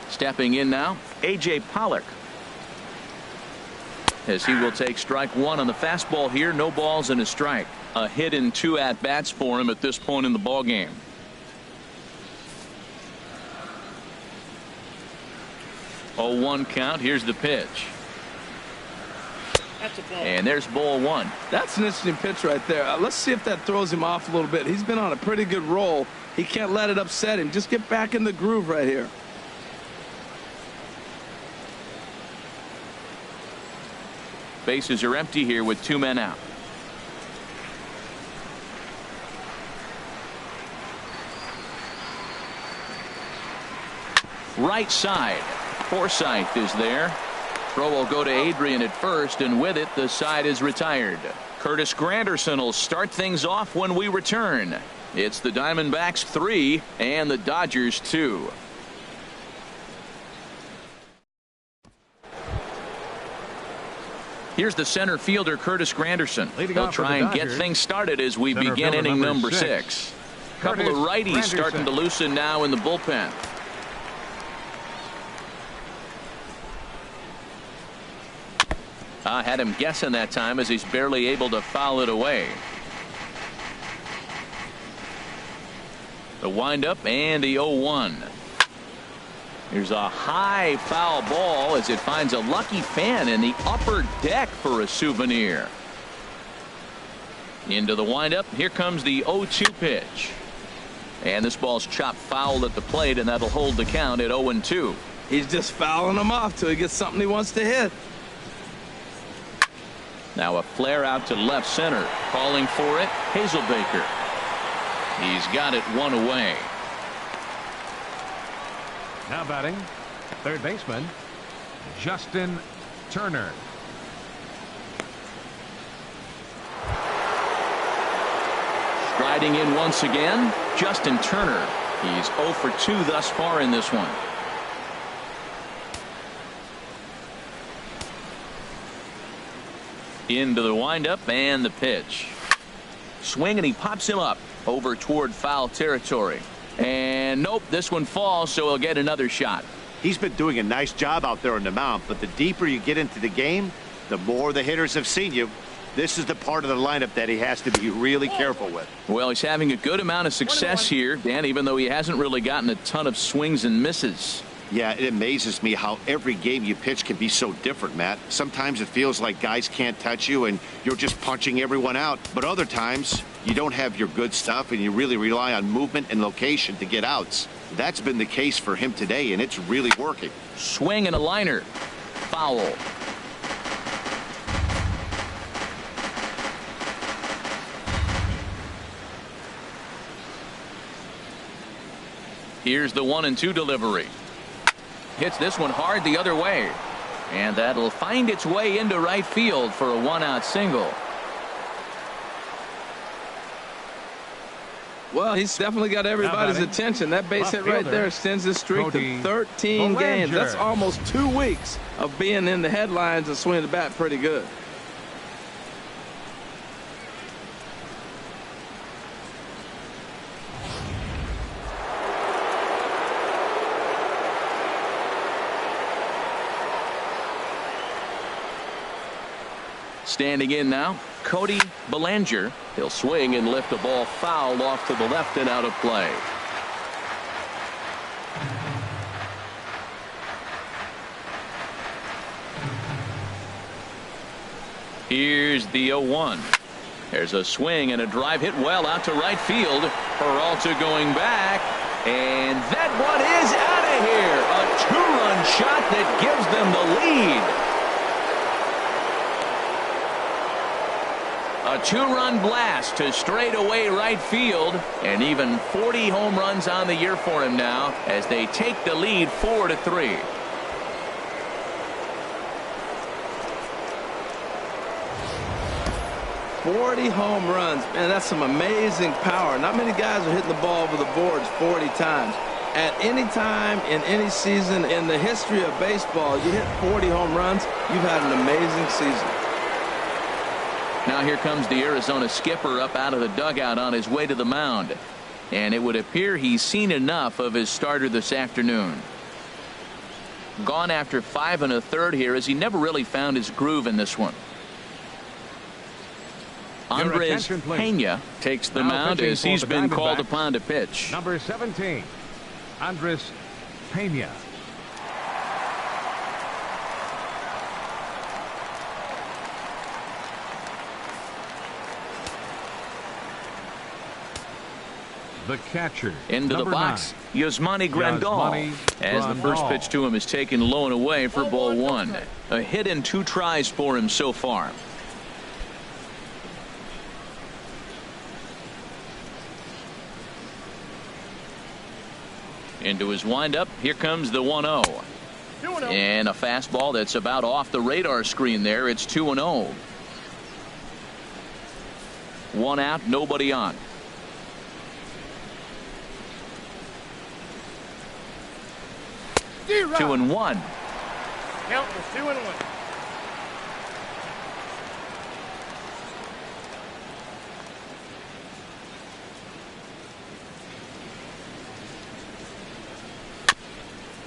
Speaker 1: Stepping in now, A.J. Pollock. As he will take strike 1 on the fastball here. No balls and a strike. A hit in 2 at-bats for him at this point in the ball game. 0-1 count. Here's the pitch.
Speaker 5: That's a ball.
Speaker 1: And there's ball one.
Speaker 2: That's an interesting pitch right there. Let's see if that throws him off a little bit. He's been on a pretty good roll. He can't let it upset him. Just get back in the groove right here.
Speaker 1: Bases are empty here with 2 men out. Right side. Forsythe is there. Throw will go to Adrian at first, and with it, the side is retired. Curtis Granderson will start things off when we return. It's the Diamondbacks 3 and the Dodgers 2. Here's the center fielder, Curtis Granderson. He'll try and get things started as we begin inning number 6. Couple of righties starting to loosen now in the bullpen. Had him guessing that time as he's barely able to foul it away. The windup and the 0-1. Here's a high foul ball as it finds a lucky fan in the upper deck for a souvenir. Into the windup. Here comes the 0-2 pitch. And this ball's chopped foul at the plate, and that'll hold the count at 0-2.
Speaker 2: He's just fouling him off till he gets something he wants to hit.
Speaker 1: Now a flare out to left center. Calling for it, Hazelbaker. He's got it one away.
Speaker 3: Now batting, third baseman, Justin Turner.
Speaker 1: Striding in once again, Justin Turner. He's 0 for 2 thus far in this one. Into the windup and the pitch. Swing, and he pops him up over toward foul territory. And nope, this one falls, so he'll get another shot.
Speaker 4: He's been doing a nice job out there on the mound, but the deeper you get into the game, the more the hitters have seen you. This is the part of the lineup that he has to be really careful with.
Speaker 1: Well, he's having a good amount of success here, Dan, even though he hasn't really gotten a ton of swings and misses.
Speaker 4: Yeah, it amazes me how every game you pitch can be so different, Matt. Sometimes it feels like guys can't touch you and you're just punching everyone out. But other times you don't have your good stuff and you really rely on movement and location to get outs. That's been the case for him today, and it's really working.
Speaker 1: Swing and a liner. Foul. Here's the 1-2 delivery. Hits this one hard the other way, and that'll find its way into right field for a 1-out single.
Speaker 2: Well, he's definitely got everybody's attention. That base hit right there extends his streak to 13 games. That's almost 2 weeks of being in the headlines and swinging the bat pretty good.
Speaker 1: Standing in now, Cody Bellinger. He'll swing and lift a ball foul off to the left and out of play. Here's the 0-1. There's a swing and a drive hit well out to right field. Peralta going back, and that one is out of here. A 2-run shot that gives them the lead. A 2-run blast to straightaway right field, and even 40 home runs on the year for him now as they take the lead 4-3.
Speaker 2: "40 home runs, man, that's some amazing power. Not many guys are hitting the ball over the boards 40 times. At any time in any season in the history of baseball, you hit 40 home runs, you've had an amazing season."
Speaker 1: Now here comes the Arizona skipper up out of the dugout on his way to the mound. And it would appear he's seen enough of his starter this afternoon. Gone after 5 1/3 here, as he never really found his groove in this one. Andres Pena takes the mound as he's been called upon to pitch.
Speaker 3: Number 17, Andres Pena. The catcher.
Speaker 1: Into the box, Yasmani Grandal. As the first pitch to him is taken low and away for ball one. A hit in 2 tries for him so far. Into his windup, here comes the 1-0. And a fastball that's about off the radar screen there. It's 2-0. 1 out, nobody on. 2-1.
Speaker 5: Count was 2-1.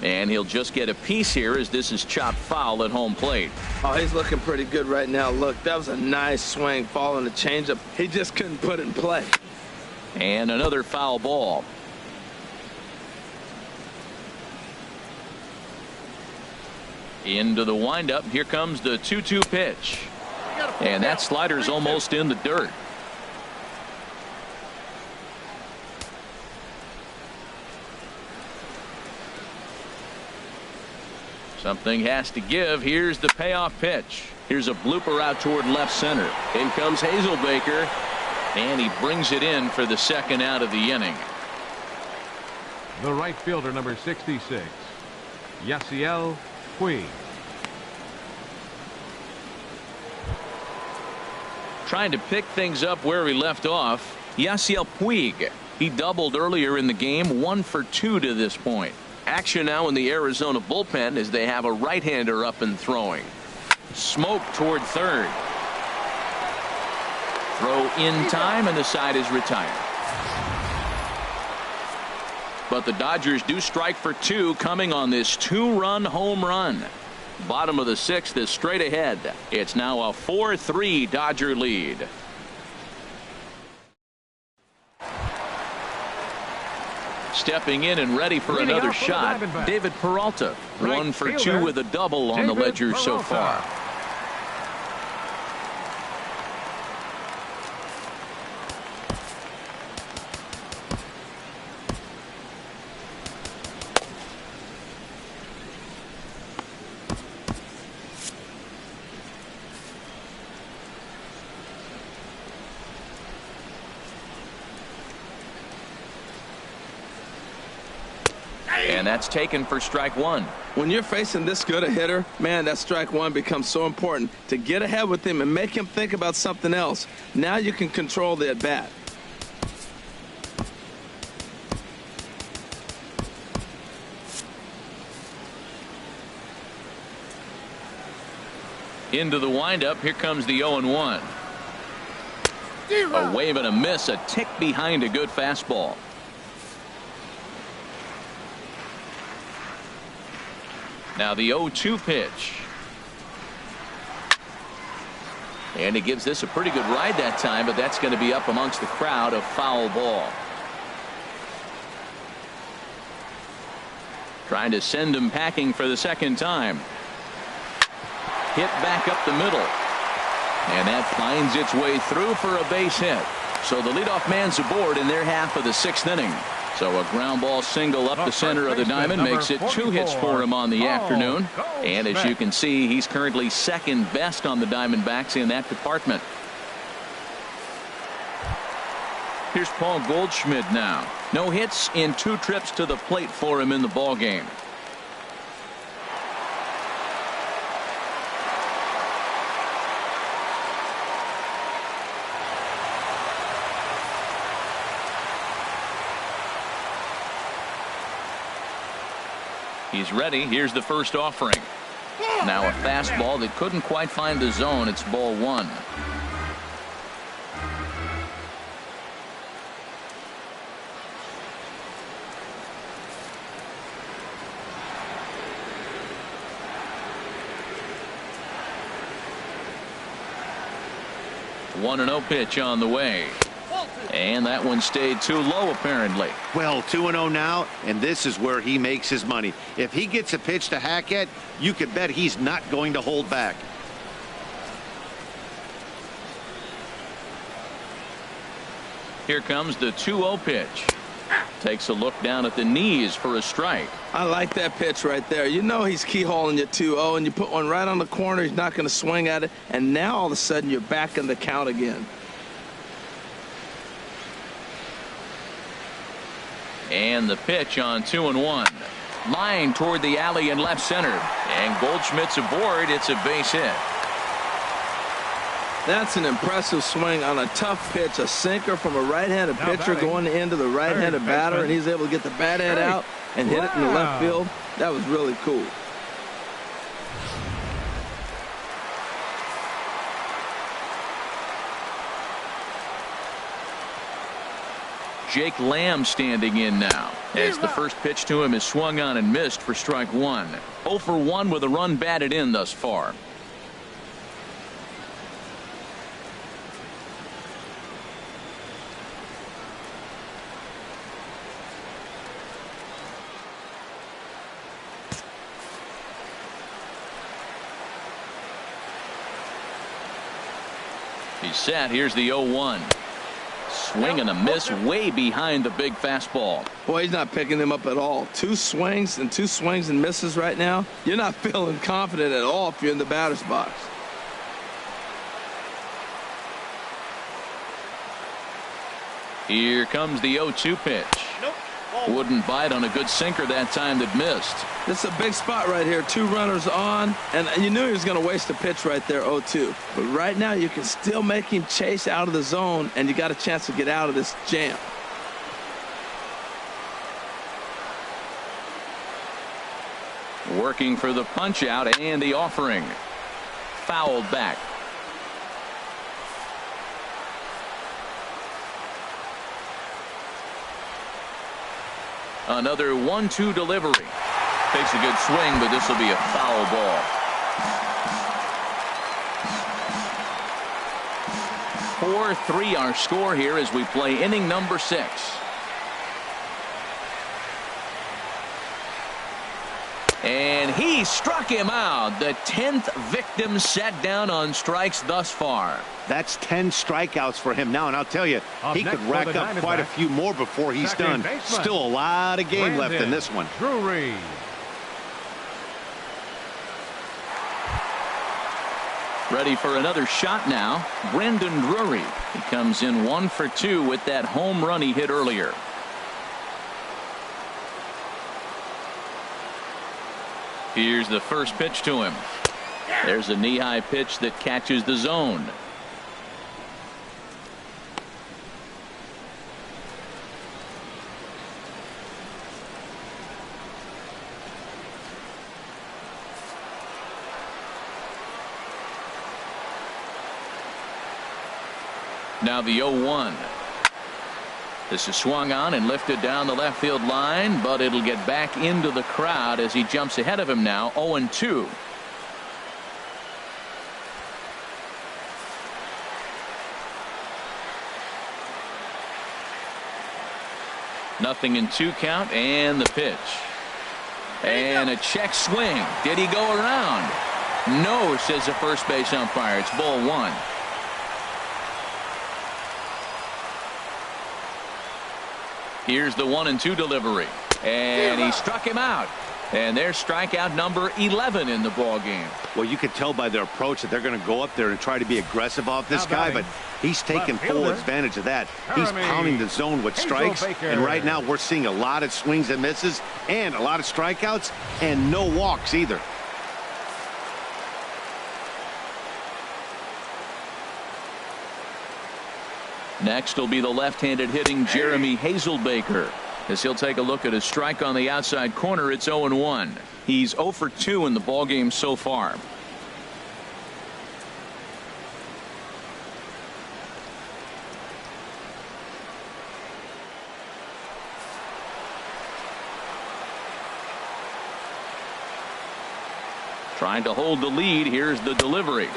Speaker 1: And he'll just get a piece here as this is chopped foul at home plate.
Speaker 2: Oh, he's looking pretty good right now. Look, that was a nice swing, following the changeup. He just couldn't put it in play.
Speaker 1: And another foul ball. Into the windup. Here comes the 2-2 pitch. And that slider's almost in the dirt. Something has to give. Here's the payoff pitch. Here's a blooper out toward left center. In comes Hazelbaker, and he brings it in for the second out of the inning.
Speaker 3: The right fielder, number 66, Yasiel Puig.
Speaker 1: Trying to pick things up where he left off. Yasiel Puig. He doubled earlier in the game, 1 for 2 to this point. Action now in the Arizona bullpen as they have a right-hander up and throwing. Smoke toward third. Throw in time, and the side is retired. But the Dodgers do strike for 2 coming on this 2-run home run. Bottom of the 6th is straight ahead. It's now a 4-3 Dodger lead. Stepping in and ready for another shot, David Peralta. 1 for 2 with a double on the ledger so far. And that's taken for strike 1.
Speaker 2: When you're facing this good a hitter, man, that strike 1 becomes so important to get ahead with him and make him think about something else. Now you can control the at-bat.
Speaker 1: Into the windup. Here comes the 0-1. A wave and a miss, a tick behind a good fastball. Now the 0-2 pitch. And he gives this a pretty good ride that time, but that's going to be up amongst the crowd. A foul ball. Trying to send him packing for the second time. Hit back up the middle. And that finds its way through for a base hit. So the leadoff man's aboard in their half of the 6th inning. So a ground ball single up the center of the diamond makes it 2 hits for him on the afternoon. And as you can see, he's currently second best on the Diamondbacks in that department. Here's Paul Goldschmidt now. No hits in 2 trips to the plate for him in the ball game. He's ready. Here's the first offering. Now a fastball that couldn't quite find the zone. It's ball 1. One 1-0 pitch on the way. And that one stayed too low, apparently.
Speaker 4: Well, 2-0 now, and this is where he makes his money. If he gets a pitch to hack at, you could bet he's not going to hold back.
Speaker 1: Here comes the 2-0 pitch. Takes a look down at the knees for a strike.
Speaker 2: I like that pitch right there. You know he's keyholing you 2-0, and you put one right on the corner. He's not going to swing at it, and now all of a sudden you're back in the count again.
Speaker 1: And the pitch on 2-1. Line toward the alley in left center. And Goldschmidt's aboard. It's a base hit.
Speaker 2: That's an impressive swing on a tough pitch. A sinker from a right-handed pitcher going into the right-handed batter, and he's able to get the bat head out and hit it in the left field. That was really cool.
Speaker 1: Jake Lamb standing in now as the first pitch to him is swung on and missed for strike one. 0 for 1 with a run batted in thus far. He's set. Here's the 0-1. Swing and a miss way behind the big fastball.
Speaker 2: Boy, he's not picking him up at all. Two swings and misses right now. You're not feeling confident at all if you're in the batter's box.
Speaker 1: Here comes the 0-2 pitch. Wouldn't bite on a good sinker that time that missed.
Speaker 2: This is a big spot right here. 2 runners on, and you knew he was going to waste a pitch right there, 0-2. But right now you can still make him chase out of the zone, and you got a chance to get out of this jam.
Speaker 1: Working for the punch out and the offering. Fouled back. Another 1-2 delivery. Takes a good swing, but this will be a foul ball. 4-3 our score here as we play inning number 6. And he struck him out. The 10th victim set down on strikes thus far.
Speaker 4: That's 10 strikeouts for him now, and I'll tell you, he could rack up quite a few more before he's done. Still a lot of game left in this one.
Speaker 3: Drury.
Speaker 1: Ready for another shot now. Brendan Drury. He comes in 1 for 2 with that home run he hit earlier. Here's the first pitch to him. There's a knee-high pitch that catches the zone. Now the 0-1. This is swung on and lifted down the left field line, but it'll get back into the crowd as he jumps ahead of him now. 0-2. Nothing in 2 count, and the pitch. And a check swing. Did he go around? No, says the first base umpire. It's ball 1. Here's the 1-2 delivery, and he struck him out. And there's strikeout number 11 in the ball game.
Speaker 4: Well, you could tell by their approach that they're going to go up there and try to be aggressive off this guy, but he's taking full advantage of that. He's pounding the zone with strikes, and right now we're seeing a lot of swings and misses and a lot of strikeouts and no walks either.
Speaker 1: Next will be the left-handed hitting Jeremy Hazelbaker as he'll take a look at a strike on the outside corner. It's 0-1. He's 0 for 2 in the ballgame so far. Trying to hold the lead. Here's the delivery.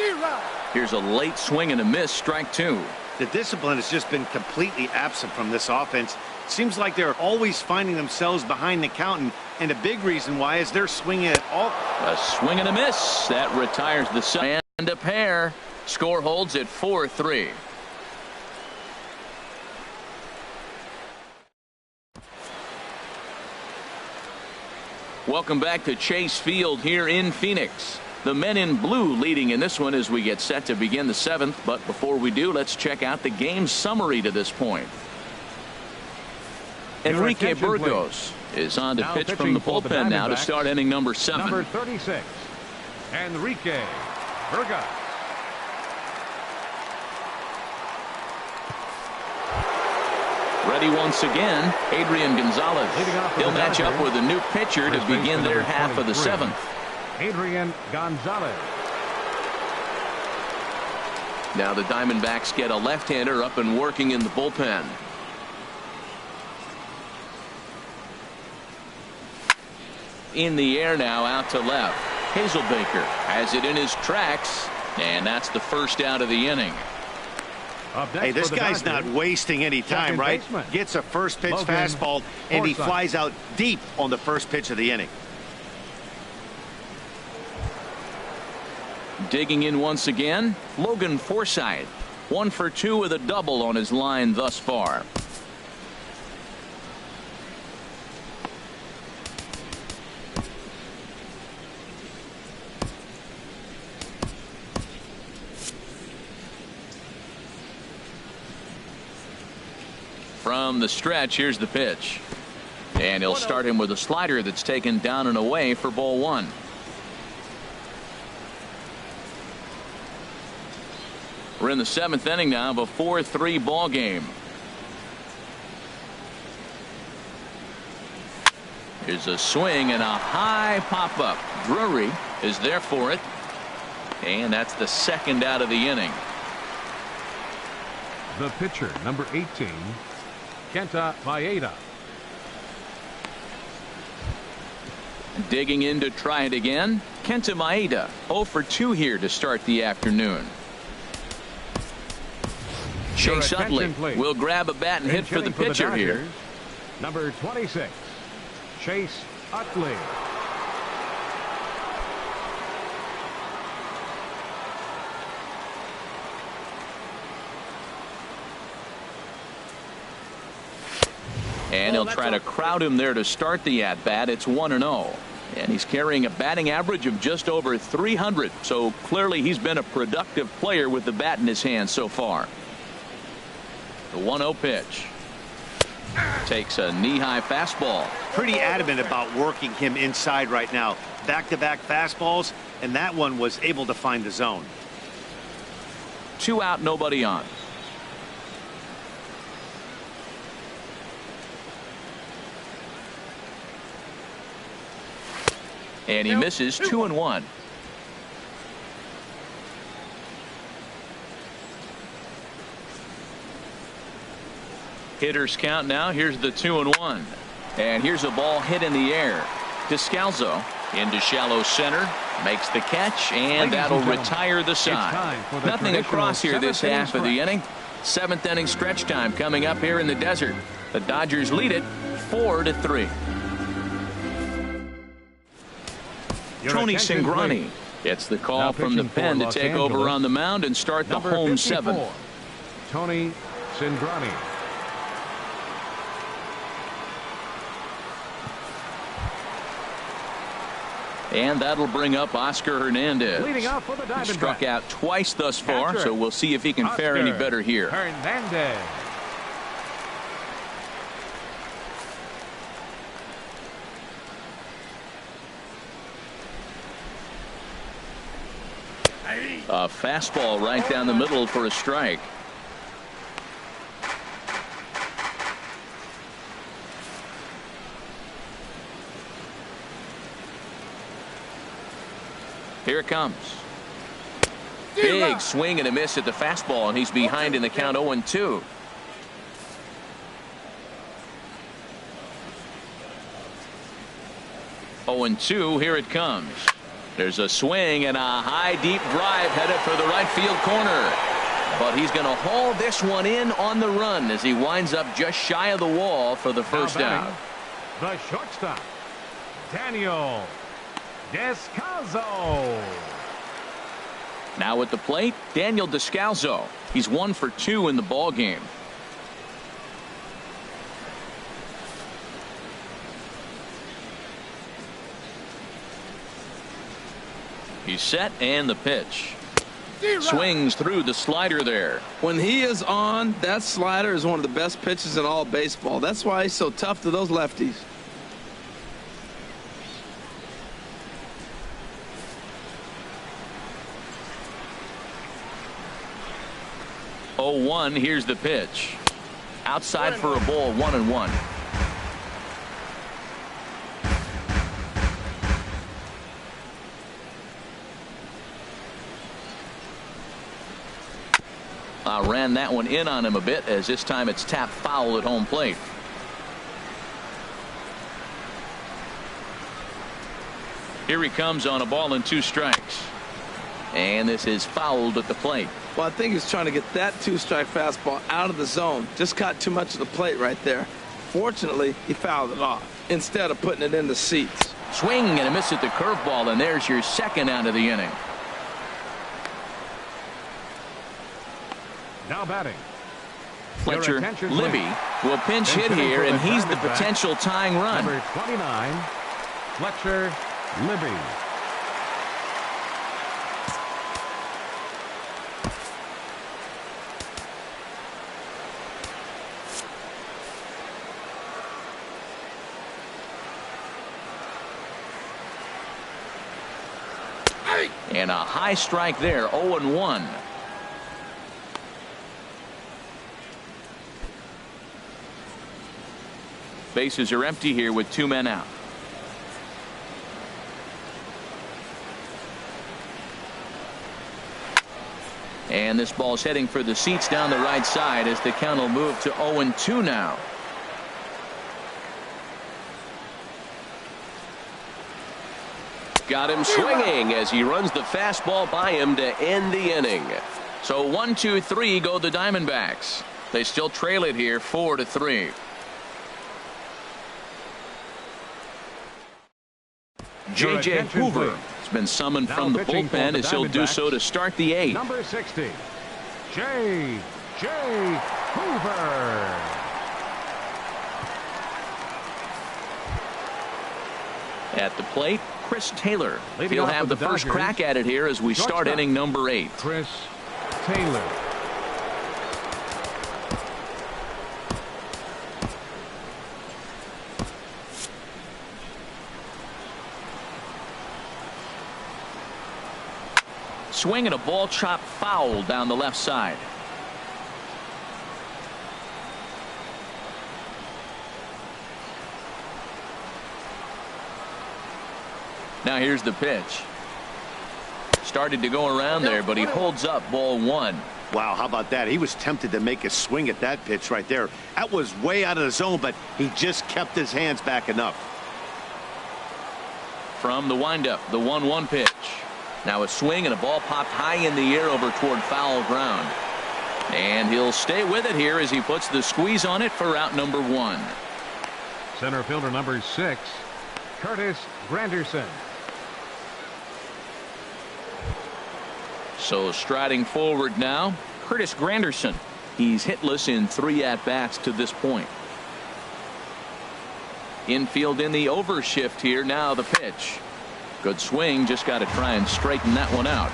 Speaker 1: Here's a late swing and a miss. Strike 2.
Speaker 4: The discipline has just been completely absent from this offense. Seems like they're always finding themselves behind the count, and a big reason why is they're swinging at all.
Speaker 1: A swing and a miss. That retires the side. And a pair. Score holds at 4-3. Welcome back to Chase Field here in Phoenix. The men in blue leading in this one as we get set to begin the 7th. But before we do, let's check out the game summary to this point. Enrique Burgos is on to pitch from the bullpen now to start inning number 7.
Speaker 3: Number 36, Enrique Burgos.
Speaker 1: Ready once again, Adrian Gonzalez. He'll match up with a new pitcher to begin their half of the 7th.
Speaker 3: Adrian Gonzalez.
Speaker 6: Now the Diamondbacks get a left-hander up and working in the bullpen.
Speaker 1: In the air now, out to left. Hazelbaker has it in his tracks, and that's the first out of the inning.
Speaker 4: Hey, this guy's not wasting any time, right? Gets a first pitch fastball, and he flies out deep on the first pitch of the inning.
Speaker 1: Digging in once again, Logan Forsythe. 1 for 2 with a double on his line thus far. From the stretch, here's the pitch. And he'll start him with a slider that's taken down and away for ball 1. We're in the 7th inning now of a 4-3 ball game. Here's a swing and a high pop up. Drury is there for it. And that's the second out of the inning.
Speaker 3: The pitcher, number 18, Kenta Maeda.
Speaker 1: Digging in to try it again, Kenta Maeda 0 for 2 here to start the afternoon. Chase Utley will grab a bat and hit for the pitcher here.
Speaker 3: Number 26, Chase Utley.
Speaker 1: And he'll try to crowd him there to start the at-bat. It's 1-0. And he's carrying a batting average of just over 300. So clearly he's been a productive player with the bat in his hand so far. The 1-0 pitch. Takes a knee-high fastball.
Speaker 4: Pretty adamant about working him inside right now. Back-to-back fastballs, and that one was able to find the zone.
Speaker 1: 2 out, nobody on. And he misses 2-1. Hitters count now. Here's the 2-1. And here's a ball hit in the air. Descalzo into shallow center. Makes the catch, and that'll retire the side. Nothing across here this half of the inning. 7th inning stretch time coming up here in the desert. The Dodgers lead it 4-3. Tony Cingrani gets the call from the pen to take over on the mound and start the home 7th.
Speaker 3: Tony Cingrani.
Speaker 1: And that'll bring up Oscar Hernandez.
Speaker 3: Leading off for the Diamondbacks.
Speaker 1: Struck out twice thus far, so we'll see if he can fare any better here.
Speaker 3: Hernandez.
Speaker 1: A fastball right down the middle for a strike. Here it comes. Big swing and a miss at the fastball, and he's behind in the count 0-2. Here it comes. There's a swing and a high deep drive headed for the right field corner. But he's going to haul this one in on the run as he winds up just shy of the wall for the first out.
Speaker 3: The shortstop, Daniel Descalzo.
Speaker 1: Now at the plate, Daniel Descalzo. He's 1 for 2 in the ball game. He's set, and the pitch. Swings through the slider there.
Speaker 2: When he is on, that slider is one of the best pitches in all baseball. That's why he's so tough to those lefties.
Speaker 1: Oh, 1. Here's the pitch. Outside for a ball, 1-1. Ran that one in on him a bit, as this time it's tapped foul at home plate. Here he comes on a ball and 2 strikes. And this is fouled at the plate.
Speaker 2: Well, I think he's trying to get that 2-strike fastball out of the zone. Just caught too much of the plate right there. Fortunately, he fouled it off instead of putting it in the seats.
Speaker 1: Swing and a miss at the curveball, and there's your second out of the inning.
Speaker 3: Now batting.
Speaker 1: Fletcher Libby will pinch hit here, and he's the potential tying run.
Speaker 3: Number 29, Fletcher Libby.
Speaker 1: And a high strike there, 0-1. Bases are empty here with 2 men out. And this ball's heading for the seats down the right side as the count will move to 0-2 now.
Speaker 6: Got him swinging as he runs the fastball by him to end the inning.
Speaker 1: So 1-2-3 go the Diamondbacks. They still trail it here 4-3. J.J. Hoover has been summoned from the bullpen as he'll do so to start the 8th.
Speaker 3: Number 60, J.J. Hoover.
Speaker 1: At the plate, Chris Taylor.
Speaker 3: Leading
Speaker 1: He'll
Speaker 3: off
Speaker 1: have
Speaker 3: for
Speaker 1: the
Speaker 3: the
Speaker 1: first
Speaker 3: Dodgers,
Speaker 1: crack at it here as we start inning number 8.
Speaker 3: Chris Taylor.
Speaker 1: Swing and a ball chopped foul down the left side. Now here's the pitch. Started to go around there, but he holds up, ball 1.
Speaker 4: Wow, how about that? He was tempted to make a swing at that pitch right there. That was way out of the zone, but he just kept his hands back enough.
Speaker 1: From the windup, the 1-1 pitch. Now a swing and a ball popped high in the air over toward foul ground. And he'll stay with it here as he puts the squeeze on it for out number 1.
Speaker 3: Center fielder number 6, Curtis Granderson.
Speaker 1: So striding forward now, Curtis Granderson. He's hitless in 3 at-bats to this point. Infield in the overshift here. Now the pitch. Good swing, just got to try and straighten that one out.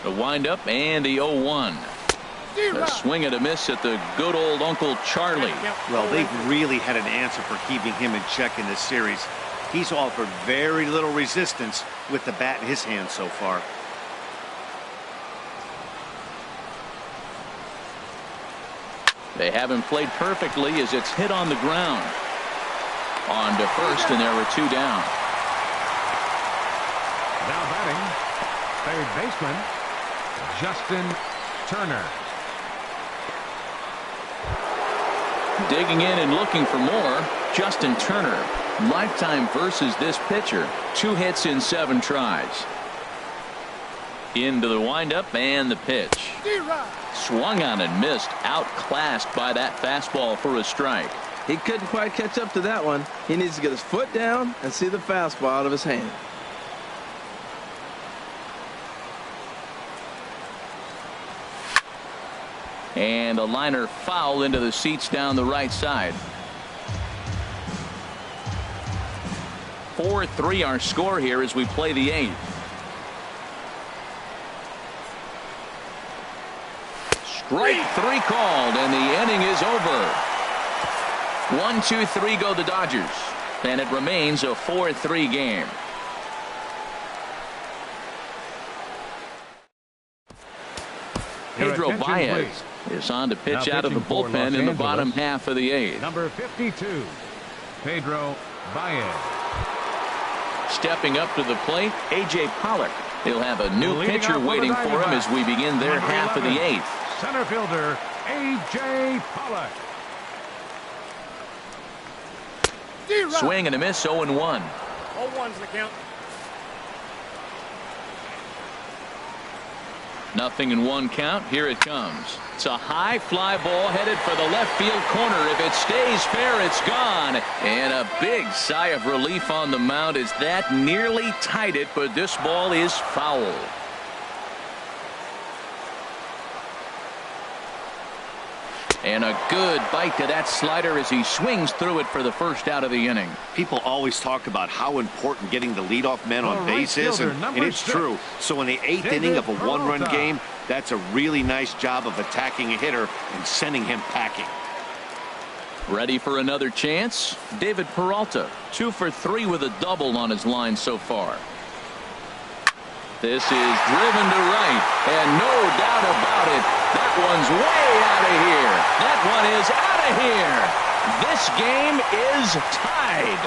Speaker 1: The windup and the 0-1. A swing and a miss at the good old Uncle Charlie.
Speaker 4: Well, they've really had an answer for keeping him in check in this series. He's offered very little resistance with the bat in his hand so far.
Speaker 1: They haven't played perfectly as it's hit on the ground. On to first, and there are 2 down.
Speaker 3: Now batting, third baseman, Justin Turner.
Speaker 1: Digging in and looking for more, Justin Turner. Lifetime versus this pitcher. 2 hits in 7 tries. Into the windup and the pitch. Swung on and missed. Outclassed by that fastball for a strike.
Speaker 2: He couldn't quite catch up to that one. He needs to get his foot down and see the fastball out of his hand.
Speaker 1: And a liner foul into the seats down the right side. 4-3 our score here as we play the 8th. Strike 3 called, and the inning is over. 1-2-3 go the Dodgers, and it remains a 4-3 game. Pedro Baez is on to pitch out of the bullpen in the bottom half of the 8th.
Speaker 3: Number 52, Pedro Baez.
Speaker 1: Stepping up to the plate, A.J. Pollock. He'll have a new pitcher waiting for him as we begin their half of the 8th.
Speaker 3: Center fielder, A.J. Pollock.
Speaker 1: Swing and a miss, 0-1.
Speaker 5: 0-1's the count.
Speaker 1: 0-1 count. Here it comes. It's a high fly ball headed for the left field corner. If it stays fair, it's gone. And a big sigh of relief on the mound as that nearly tied it, but this ball is foul. And a good bite to that slider as he swings through it for the first out of the inning.
Speaker 4: People always talk about how important getting the leadoff man on base is, and it's true. So in the 8th inning of a one-run game, that's a really nice job of attacking a hitter and sending him packing.
Speaker 1: Ready for another chance? David Peralta, 2 for 3 with a double on his line so far. This is driven to right, and no doubt about it, that one's way out of here. That one is out of here. This game is tied.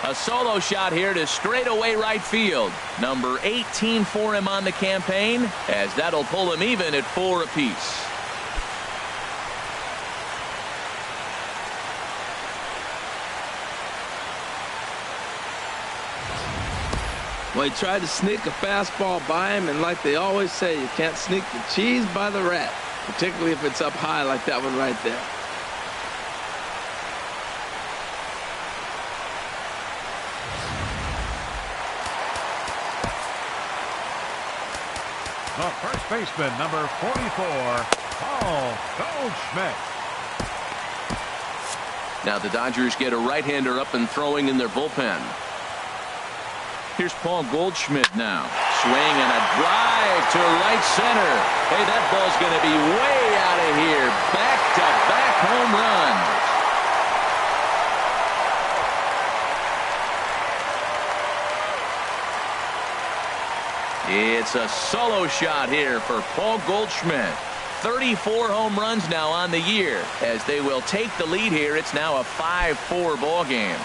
Speaker 1: A solo shot here to straightaway right field. Number 18 for him on the campaign, as that'll pull him even at 4 apiece.
Speaker 2: Well, he tried to sneak a fastball by him, and like they always say, you can't sneak the cheese by the rat, particularly if it's up high like that one right there.
Speaker 3: The first baseman, number 44, Paul Goldschmidt.
Speaker 1: Now the Dodgers get a right-hander up and throwing in their bullpen. Here's Paul Goldschmidt now. Swing and a drive to right center. Hey, that ball's going to be way out of here. Back-to-back home runs. It's a solo shot here for Paul Goldschmidt. 34 home runs now on the year. As they will take the lead here, it's now a 5-4 ball game.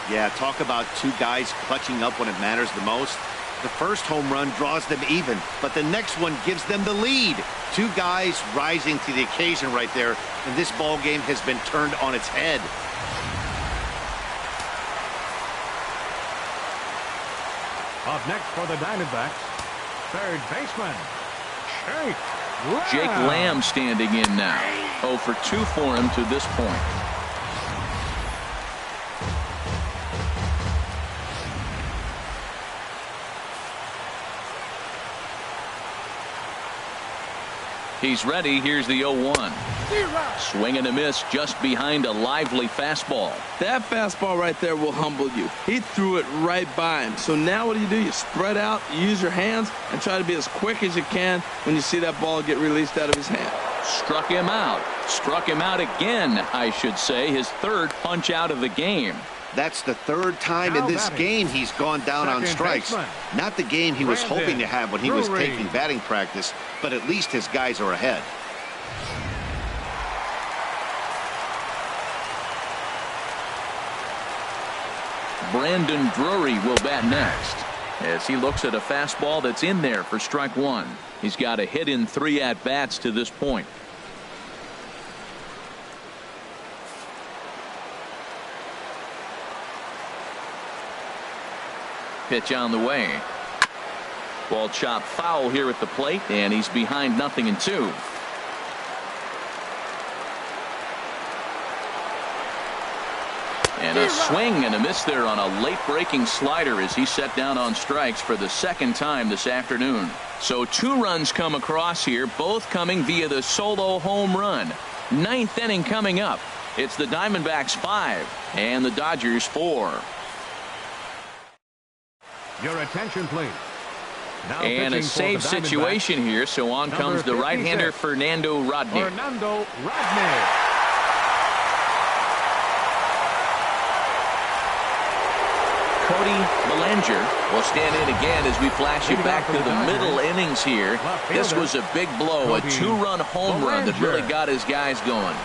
Speaker 4: Yeah, talk about two guys clutching up when it matters the most. The first home run draws them even, but the next one gives them the lead. Two guys rising to the occasion right there, and this ball game has been turned on its head.
Speaker 3: Up next for the Diamondbacks, third baseman,
Speaker 1: Jake Lamb standing in now. 0 for 2 for him to this point. He's ready. Here's the 0-1. Swing and a miss just behind a lively fastball.
Speaker 2: That fastball right there will humble you. He threw it right by him. So now what do? You spread out, you use your hands, and try to be as quick as you can when you see that ball get released out of his hand.
Speaker 1: Struck him out. Struck him out again, I should say. His third punch out of the game.
Speaker 4: That's the third time in this game he's gone down on strikes. Not the game he was hoping to have when he was taking batting practice, but at least his guys are ahead.
Speaker 1: Brandon Drury will bat next as he looks at a fastball that's in there for strike 1. He's got a hit in 3 at-bats to this point. Pitch on the way. Ball chopped foul here at the plate, and he's behind 0-2. And a swing and a miss there on a late breaking slider as he set down on strikes for the second time this afternoon. So 2 runs come across here, both coming via the solo home run. 9th inning coming up. It's the Diamondbacks 5 and the Dodgers 4.
Speaker 3: Your attention, please. Now
Speaker 1: and a save situation here, so on comes the right-hander Fernando Rodney. Cody Bellinger will stand in again as we flash you back to the middle innings here. This was a big blow, a 2-run home run that really got his guys going.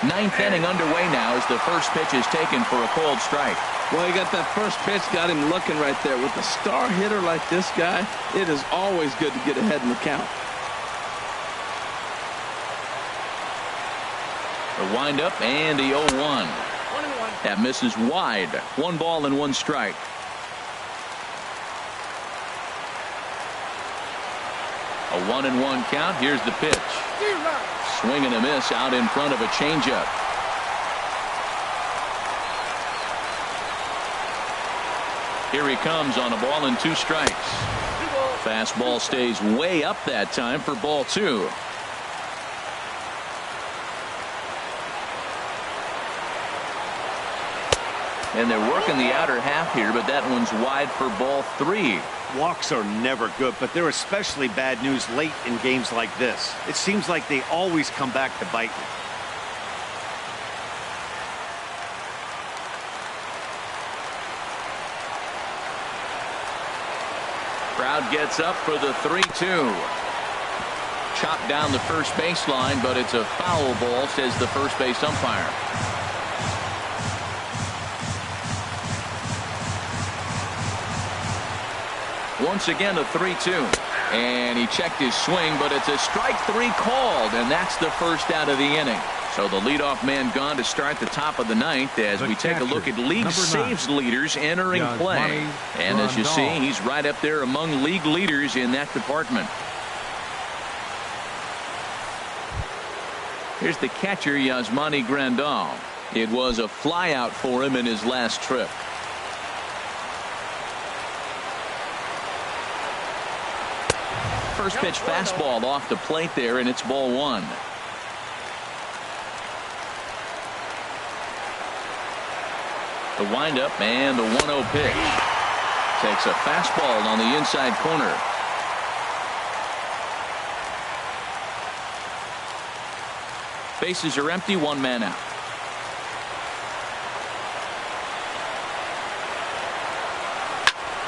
Speaker 1: Ninth inning underway now as the first pitch is taken for a cold strike.
Speaker 2: Well, he got that first pitch, got him looking right there. With a star hitter like this guy, it is always good to get ahead in the count.
Speaker 1: The windup and the 0-1. That misses wide. 1 ball and 1 strike. A 1-1 count. Here's the pitch. Swing and a miss out in front of a changeup. Here he comes on a ball and 2 strikes. Fastball stays way up that time for ball 2. And they're working the outer half here, but that one's wide for ball 3.
Speaker 4: Walks are never good, but they're especially bad news late in games like this. It seems like they always come back to bite you.
Speaker 1: Crowd gets up for the 3-2. Chopped down the first baseline, but it's a foul ball, says the first base umpire. Once again a 3-2, and he checked his swing, but it's a strike 3 called, and that's the first out of the inning. So the leadoff man gone to start the top of the 9th as we take a look at league saves leaders entering play. And as you see, he's right up there among league leaders in that department. Here's the catcher, Yasmani Grandal. It was a flyout for him in his last trip. First pitch fastball off the plate there, and it's ball 1. The windup and the 1-0 pitch. Takes a fastball on the inside corner. Bases are empty, 1 man out.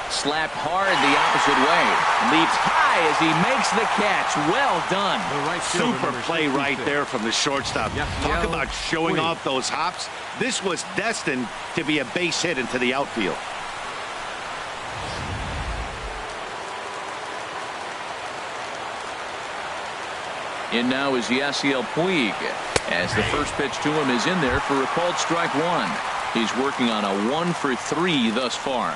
Speaker 1: Slapped hard the opposite way. Leaps high as he makes the catch. Well done.
Speaker 4: Super play right there from the shortstop. Talk about showing off those hops. This was destined to be a base hit into the outfield.
Speaker 1: In now is Yasiel Puig as the first pitch to him is in there for a called strike 1. He's working on a 1 for 3 thus far.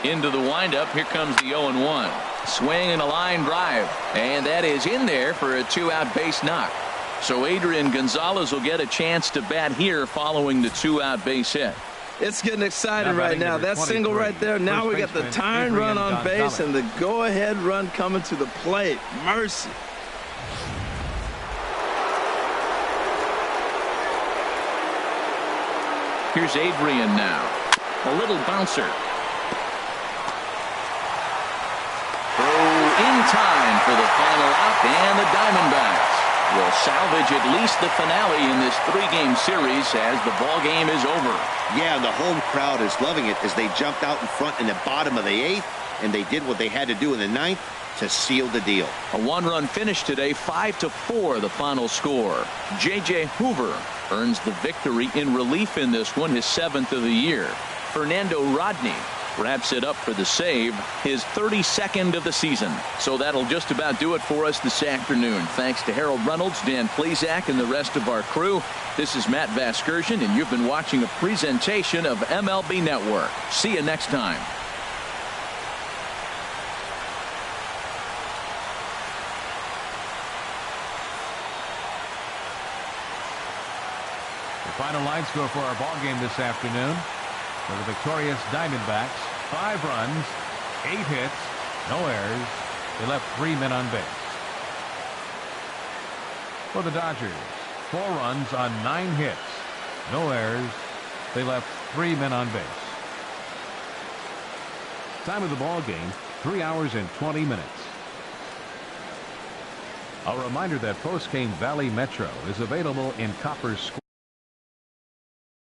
Speaker 1: Into the windup. Here comes the 0-1. Swing and a line drive. And that is in there for a 2-out base knock. So Adrian Gonzalez will get a chance to bat here following the 2-out base hit.
Speaker 2: It's getting exciting right now. That single right there. Now we got the tying run on base and the go-ahead run coming to the plate. Mercy.
Speaker 1: Here's Adrian now. A little bouncer. In time for the final out, and the Diamondbacks will salvage at least the finale in this 3-game series as the ball game is over.
Speaker 7: Yeah, and the home crowd is loving it as they jumped out in front in the bottom of the 8th, and they did what they had to do in the 9th to seal the deal.
Speaker 1: A 1-run finish today, 5-4 the final score. J.J. Hoover earns the victory in relief in this one, his 7th of the year. Fernando Rodney wraps it up for the save, his 32nd of the season. So that'll just about do it for us this afternoon. Thanks to Harold Reynolds, Dan Plesac, and the rest of our crew. This is Matt Vasgersian, and you've been watching a presentation of MLB Network. See you next time.
Speaker 3: The final line score for our ball game this afternoon. For the victorious Diamondbacks, 5 runs, 8 hits, no errors. They left 3 men on base. For the Dodgers, 4 runs on 9 hits, no errors. They left 3 men on base. Time of the ball game, 3 hours and 20 minutes. A reminder that post-game Valley Metro is available in Copper's Square.